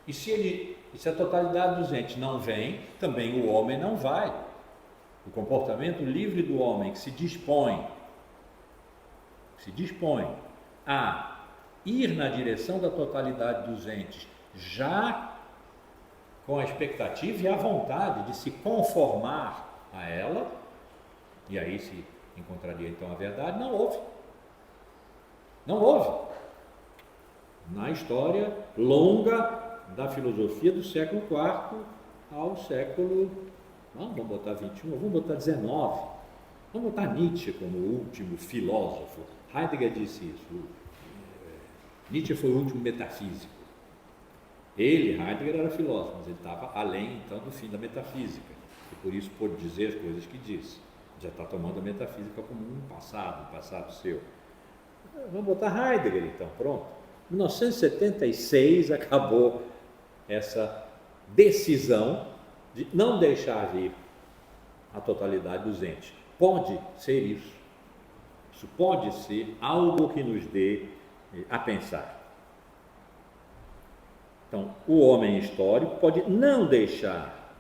E se a totalidade dos entes não vem, também o homem não vai. O comportamento livre do homem que se dispõe a ir na direção da totalidade dos entes, já com a expectativa e a vontade de se conformar a ela, e aí se encontraria então a verdade, não houve. Não houve. Na história longa da filosofia do século IV ao século, não vamos botar 21, vamos botar 19, vamos botar Nietzsche como o último filósofo. Heidegger disse isso, Nietzsche foi o último metafísico. Ele, Heidegger, era filósofo, mas ele estava além então do fim da metafísica, e por isso pôde dizer as coisas que disse. Já está tomando a metafísica como um passado seu. Vamos botar Heidegger então, pronto. Em 1976 acabou essa decisão de não deixar vir a totalidade dos entes. Pode ser isso. Isso pode ser algo que nos dê a pensar. Então, o homem histórico pode não deixar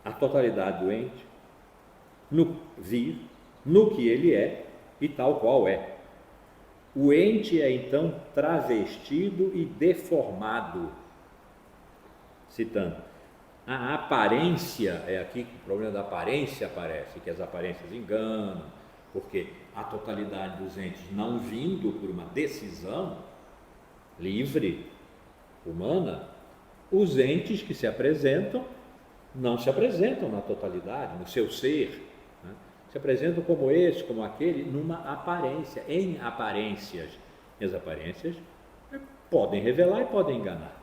a totalidade do ente vir no que ele é e tal qual é. O ente é então travestido e deformado. Citando, a aparência, é aqui que o problema da aparência aparece, que as aparências enganam, porque a totalidade dos entes não vindo por uma decisão livre, humana, os entes que se apresentam não se apresentam na totalidade, no seu ser, né? Se apresentam como esse, como aquele, numa aparência, em aparências. E as aparências podem revelar e podem enganar.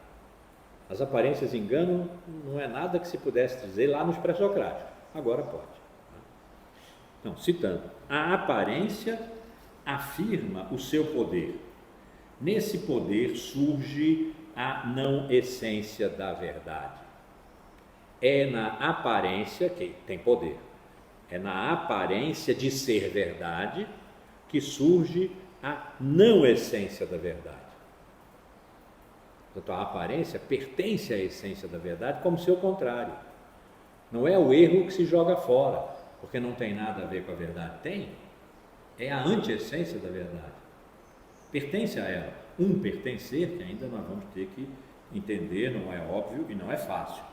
As aparências enganam, não é nada que se pudesse dizer lá nos pré-socráticos, agora pode. Então, citando, a aparência afirma o seu poder. Nesse poder surge a não essência da verdade. É na aparência que tem poder. É na aparência de ser verdade que surge a não essência da verdade. Portanto, a aparência pertence à essência da verdade como seu contrário. Não é o erro que se joga fora, porque não tem nada a ver com a verdade. Tem. É a anti-essência da verdade. Pertence a ela. Um pertencer que ainda nós vamos ter que entender, não é óbvio e não é fácil.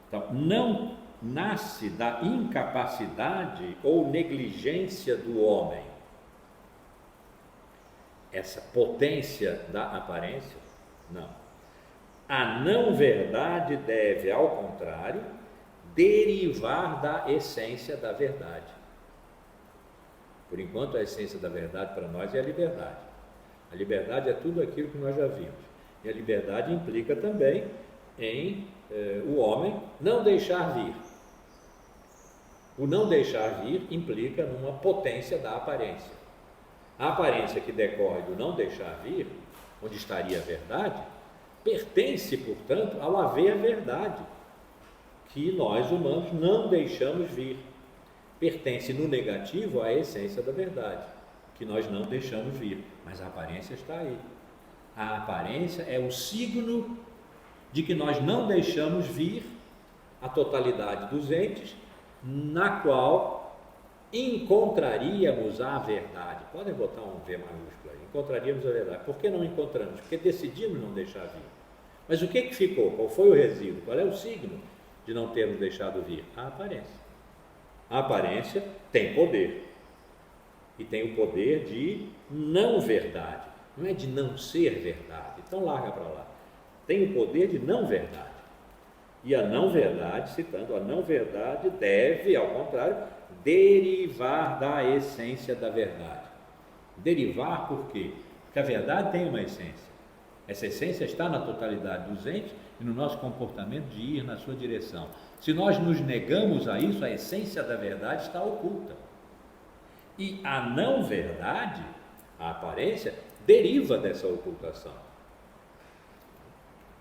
Então, não nasce da incapacidade ou negligência do homem essa potência da aparência? Não. A não-verdade deve, ao contrário, derivar da essência da verdade. Por enquanto, a essência da verdade para nós é a liberdade. A liberdade é tudo aquilo que nós já vimos. E a liberdade implica também em o homem não deixar vir. O não deixar vir implica numa potência da aparência. A aparência que decorre do não deixar vir, onde estaria a verdade, pertence, portanto, ao haver verdade, que nós humanos não deixamos vir. Pertence no negativo à essência da verdade, que nós não deixamos vir, mas a aparência está aí. A aparência é o signo de que nós não deixamos vir a totalidade dos entes, na qual encontraríamos a verdade. Podem botar um V maiúsculo aí. Encontraríamos a verdade. Por que não encontramos? Porque decidimos não deixar vir. Mas o que ficou? Qual foi o resíduo? Qual é o signo de não termos deixado vir? A aparência. A aparência tem poder. E tem o poder de não verdade. Não é de não ser verdade. Então larga para lá. Tem o poder de não verdade. E a não verdade, citando, a não verdade deve, ao contrário, derivar da essência da verdade. Derivar por quê? Porque a verdade tem uma essência. Essa essência está na totalidade dos entes e no nosso comportamento de ir na sua direção. Se nós nos negamos a isso, a essência da verdade está oculta. E a não verdade, a aparência, deriva dessa ocultação.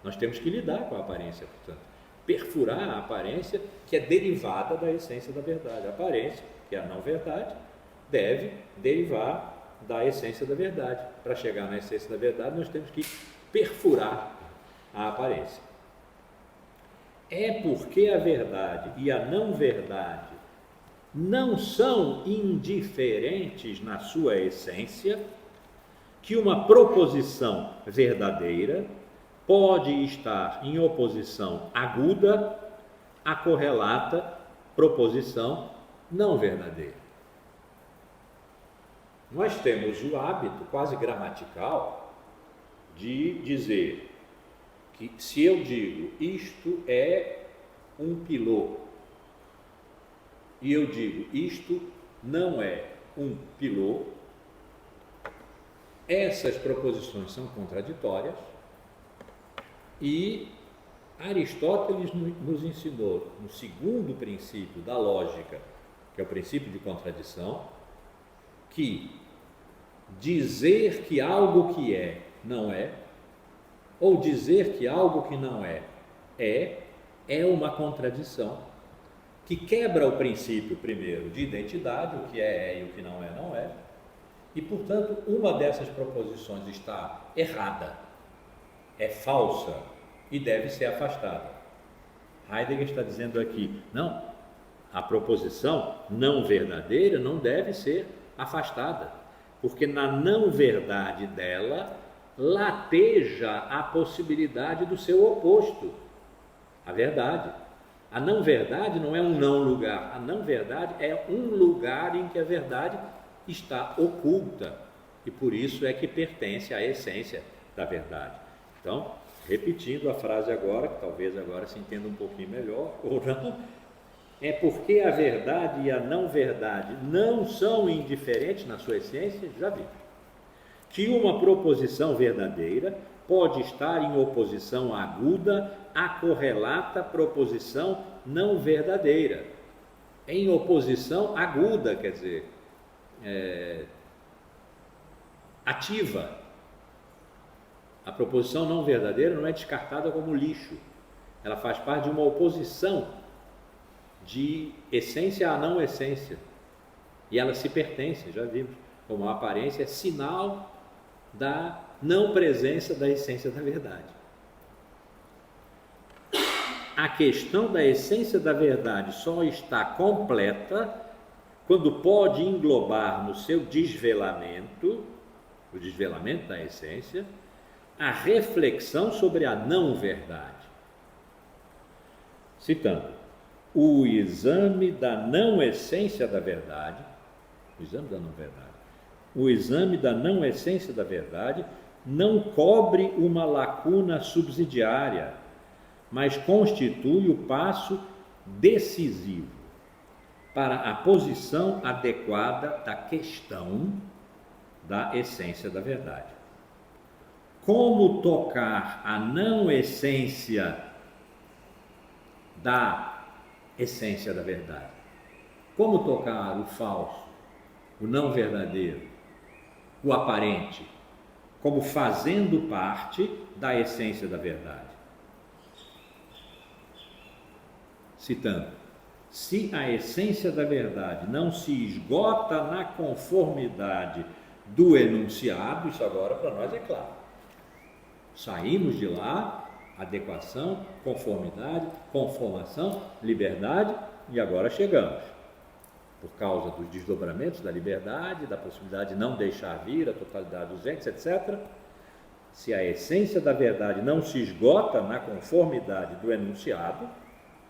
Nós temos que lidar com a aparência, portanto. Perfurar a aparência que é derivada da essência da verdade. A aparência, que é a não verdade, deve derivar da essência da verdade. Para chegar na essência da verdade, nós temos que perfurar a aparência. É porque a verdade e a não verdade não são indiferentes na sua essência que uma proposição verdadeira pode estar em oposição aguda à correlata proposição não verdadeira. Nós temos o hábito quase gramatical de dizer que se eu digo isto é um pilô e eu digo isto não é um pilô, essas proposições são contraditórias. E Aristóteles nos ensinou, no segundo princípio da lógica, que é o princípio de contradição, que dizer que algo que é não é, ou dizer que algo que não é uma contradição, que quebra o princípio, primeiro, de identidade, o que é e o que não é, e, portanto, uma dessas proposições está errada, é falsa e deve ser afastada. Heidegger está dizendo aqui, não, a proposição não verdadeira não deve ser afastada, porque na não verdade dela lateja a possibilidade do seu oposto, a verdade. A não-verdade não é um não-lugar, a não-verdade é um lugar em que a verdade está oculta e por isso é que pertence à essência da verdade. Então, repetindo a frase agora, que talvez agora se entenda um pouquinho melhor ou não, é porque a verdade e a não-verdade não são indiferentes na sua essência, já vimos, que uma proposição verdadeira pode estar em oposição aguda à correlata proposição não verdadeira. Em oposição aguda, quer dizer, ativa. A proposição não verdadeira não é descartada como lixo. Ela faz parte de uma oposição de essência a não essência. E ela se pertence, já vimos, como a aparência é sinal da não presença da essência da verdade. A questão da essência da verdade só está completa quando pode englobar no seu desvelamento, o desvelamento da essência, a reflexão sobre a não-verdade. Citando, o exame da não-essência da verdade, o exame da não-verdade, o exame da não-essência da verdade não cobre uma lacuna subsidiária, mas constitui o passo decisivo para a posição adequada da questão da essência da verdade. Como tocar a não-essência da essência da verdade? Como tocar o falso, o não verdadeiro, o aparente, como fazendo parte da essência da verdade? Citando, se a essência da verdade não se esgota na conformidade do enunciado, isso agora para nós é claro. Saímos de lá, adequação, conformidade, conformação, liberdade, e agora chegamos. Por causa dos desdobramentos da liberdade, da possibilidade de não deixar vir a totalidade dos entes, etc. Se a essência da verdade não se esgota na conformidade do enunciado,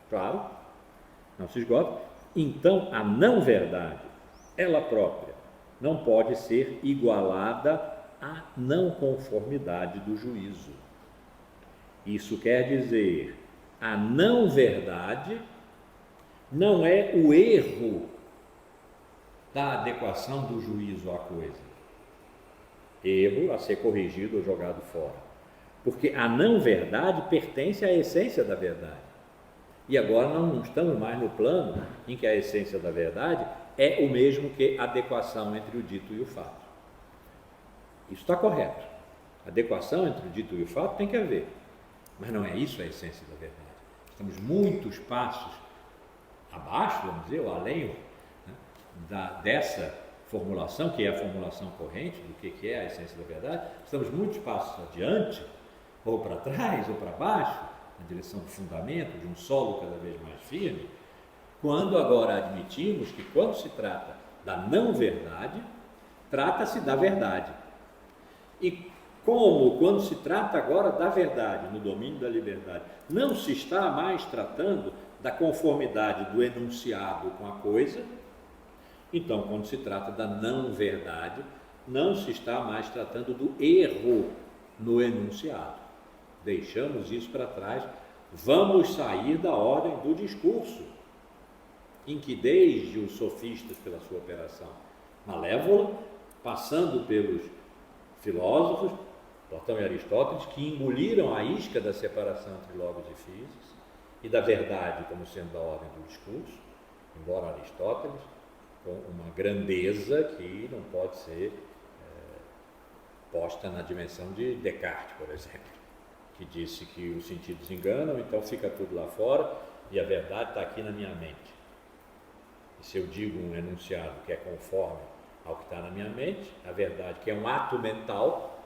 claro, não se esgota, então a não-verdade, ela própria, não pode ser igualada à não conformidade do juízo. Isso quer dizer, a não-verdade não é o erro da adequação do juízo à coisa. Erro a ser corrigido ou jogado fora. Porque a não-verdade pertence à essência da verdade. E agora nós não estamos mais no plano em que a essência da verdade é o mesmo que adequação entre o dito e o fato. Isso está correto. Adequação entre o dito e o fato tem que haver. Mas não é isso a essência da verdade. Estamos muitos passos abaixo, vamos dizer, ou além dessa formulação, que é a formulação corrente do que é a essência da verdade. Estamos muitos passos adiante, ou para trás, ou para baixo, na direção do fundamento, de um solo cada vez mais firme, quando agora admitimos que quando se trata da não-verdade, trata-se da verdade. E como, quando se trata agora da verdade, no domínio da liberdade, não se está mais tratando da conformidade do enunciado com a coisa, então, quando se trata da não-verdade, não se está mais tratando do erro no enunciado. Deixamos isso para trás, vamos sair da ordem do discurso, em que desde os sofistas, pela sua operação malévola, passando pelos filósofos, Platão e Aristóteles, que engoliram a isca da separação entre logos e physis e da verdade como sendo da ordem do discurso, embora Aristóteles, com uma grandeza que não pode ser posta na dimensão de Descartes, por exemplo, que disse que os sentidos enganam, então fica tudo lá fora e a verdade está aqui na minha mente. E se eu digo um enunciado que é conforme ao que está na minha mente, a verdade, que é um ato mental,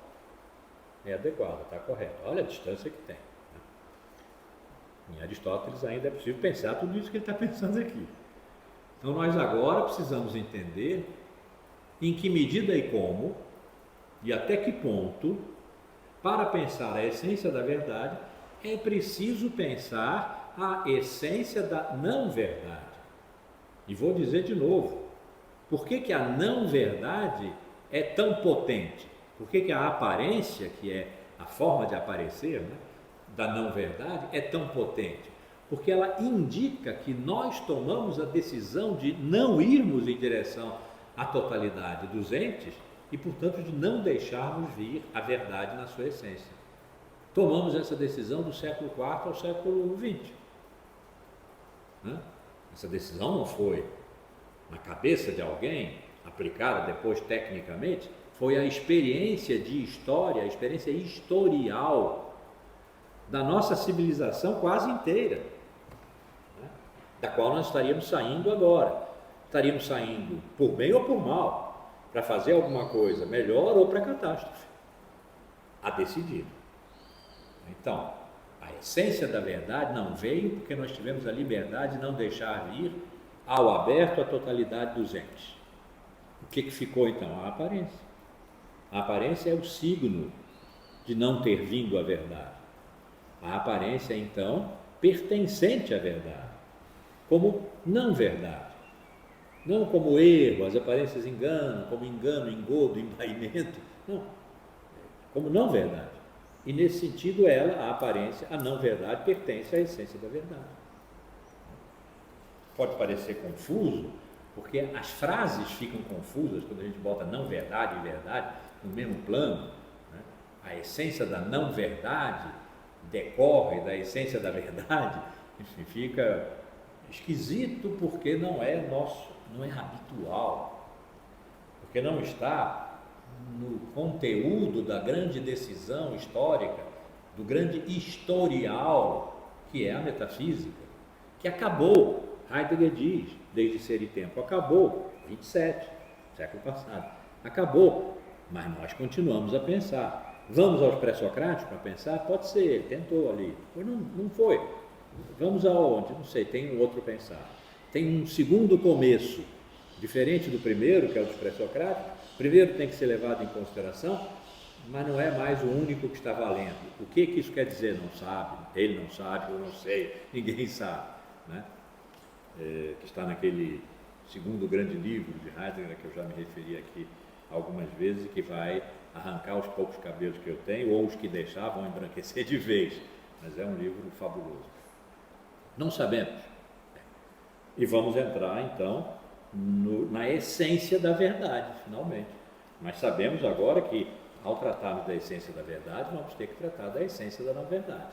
é adequada, está correta. Olha a distância que tem. Em Aristóteles ainda é possível pensar tudo isso que ele está pensando aqui. Então nós agora precisamos entender em que medida e como, e até que ponto, para pensar a essência da verdade, é preciso pensar a essência da não-verdade. E vou dizer de novo, por que a não-verdade é tão potente? Por que a aparência, que é a forma de aparecer, né, da não-verdade, é tão potente? Porque ela indica que nós tomamos a decisão de não irmos em direção à totalidade dos entes e, portanto, de não deixarmos vir a verdade na sua essência. Tomamos essa decisão do século IV ao século XX. Né? Essa decisão não foi na cabeça de alguém, aplicada depois tecnicamente, foi a experiência de história, a experiência historial da nossa civilização quase inteira, né? Da qual nós estaríamos saindo agora. Estaríamos saindo por bem ou por mal, para fazer alguma coisa melhor ou para catástrofe, a decidir. Então, a essência da verdade não veio porque nós tivemos a liberdade de não deixar vir ao aberto a totalidade dos entes. O que ficou então? A aparência. A aparência é o signo de não ter vindo a verdade. A aparência, então, pertencente à verdade, como não verdade. Não como erro, as aparências enganam, como engano, engodo, embaimento. Não, como não verdade. E nesse sentido, ela, a aparência, a não verdade, pertence à essência da verdade. Pode parecer confuso, porque as frases ficam confusas quando a gente bota não verdade e verdade no mesmo plano, né? A essência da não verdade decorre da essência da verdade, enfim, fica esquisito porque não é nosso, não é habitual, porque não está no conteúdo da grande decisão histórica, do grande historial que é a metafísica, que acabou. Heidegger diz, desde Ser e Tempo, acabou, 27, século passado, acabou, mas nós continuamos a pensar. Vamos aos pré-socráticos para pensar? Pode ser, ele tentou ali, mas não foi. Vamos aonde? Não sei, tem um outro pensar. Tem um segundo começo, diferente do primeiro, que é o dos pré-socráticos. O primeiro tem que ser levado em consideração, mas não é mais o único que está valendo. O que isso quer dizer? Não sabe, ele não sabe, eu não sei, ninguém sabe, né? Que está naquele segundo grande livro de Heidegger, que eu já me referi aqui algumas vezes, que vai arrancar os poucos cabelos que eu tenho, ou os que deixar vão embranquecer de vez, mas é um livro fabuloso. Não sabemos. E vamos entrar, então, na essência da verdade, finalmente. Mas sabemos agora que, ao tratarmos da essência da verdade, vamos ter que tratar da essência da não verdade.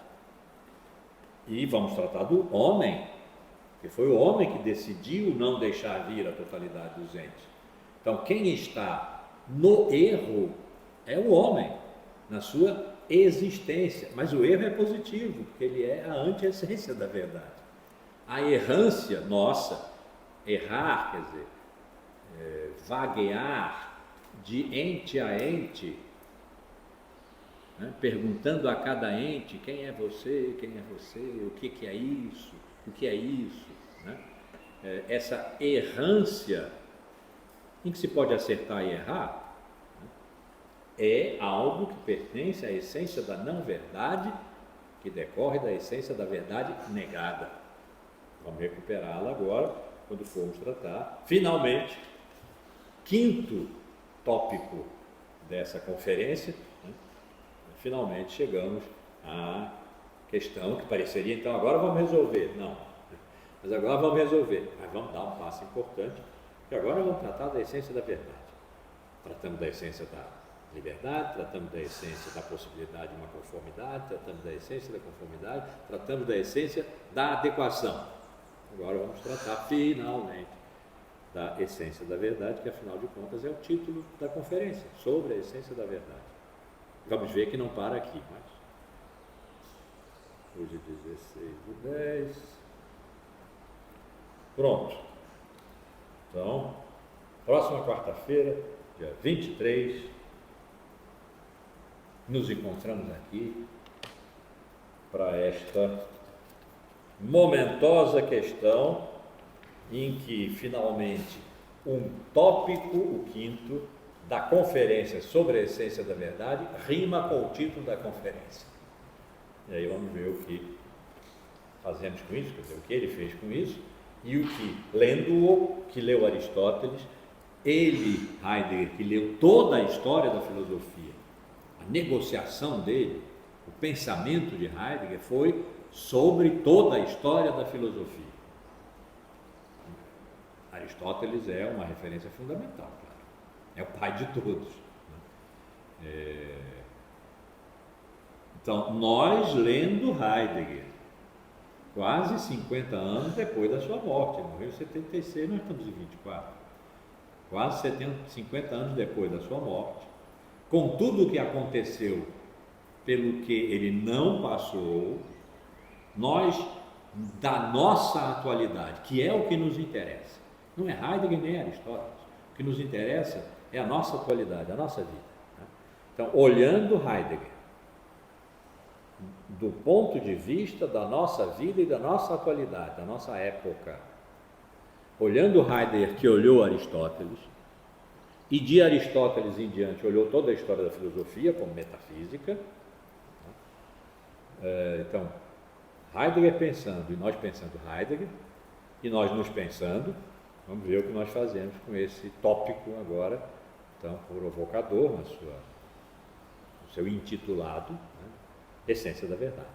E vamos tratar do homem, que foi o homem que decidiu não deixar vir a totalidade dos entes. Então, quem está no erro é o homem, na sua existência. Mas o erro é positivo, porque ele é a anti-essência da verdade. A errância nossa, errar, quer dizer, vaguear de ente a ente, né, perguntando a cada ente quem é você, o que é isso, o que é isso, né? Essa errância em que se pode acertar e errar, né, é algo que pertence à essência da não-verdade, que decorre da essência da verdade negada. Vamos recuperá-la agora, quando formos tratar, finalmente, quinto tópico dessa conferência, né? Finalmente chegamos à questão que pareceria, então, agora vamos resolver. Não, mas agora vamos resolver, mas vamos dar um passo importante, que agora vamos tratar da essência da verdade. Tratamos da essência da liberdade, tratamos da essência da possibilidade de uma conformidade, tratamos da essência da conformidade, tratamos da essência da adequação. Agora vamos tratar finalmente da essência da verdade, que afinal de contas é o título da conferência, sobre a essência da verdade. Vamos ver que não para aqui, mas hoje 16/10. Pronto. Então, próxima quarta-feira, dia 23, nos encontramos aqui para esta momentosa questão em que, finalmente, um tópico, o quinto, da conferência sobre a essência da verdade, rima com o título da conferência. E aí vamos ver o que fazemos com isso, quer dizer, o que ele fez com isso, e o que, lendo-o, que leu Aristóteles, ele, Heidegger, que leu toda a história da filosofia, a negociação dele, o pensamento de Heidegger foi sobre toda a história da filosofia. Aristóteles é uma referência fundamental, claro. É o pai de todos. Então, nós lendo Heidegger, quase 50 anos depois da sua morte, ele morreu em 76, nós estamos em 24, quase 50 anos depois da sua morte, com tudo o que aconteceu pelo que ele não passou, nós, da nossa atualidade, que é o que nos interessa, não é Heidegger nem Aristóteles, o que nos interessa é a nossa atualidade, a nossa vida. Então, olhando Heidegger, do ponto de vista da nossa vida e da nossa atualidade, da nossa época, olhando Heidegger, que olhou Aristóteles, e de Aristóteles em diante olhou toda a história da filosofia como metafísica. Então, Heidegger pensando e nós pensando Heidegger, e nós nos pensando, vamos ver o que nós fazemos com esse tópico agora, tão provocador no seu intitulado, né? Essência da verdade.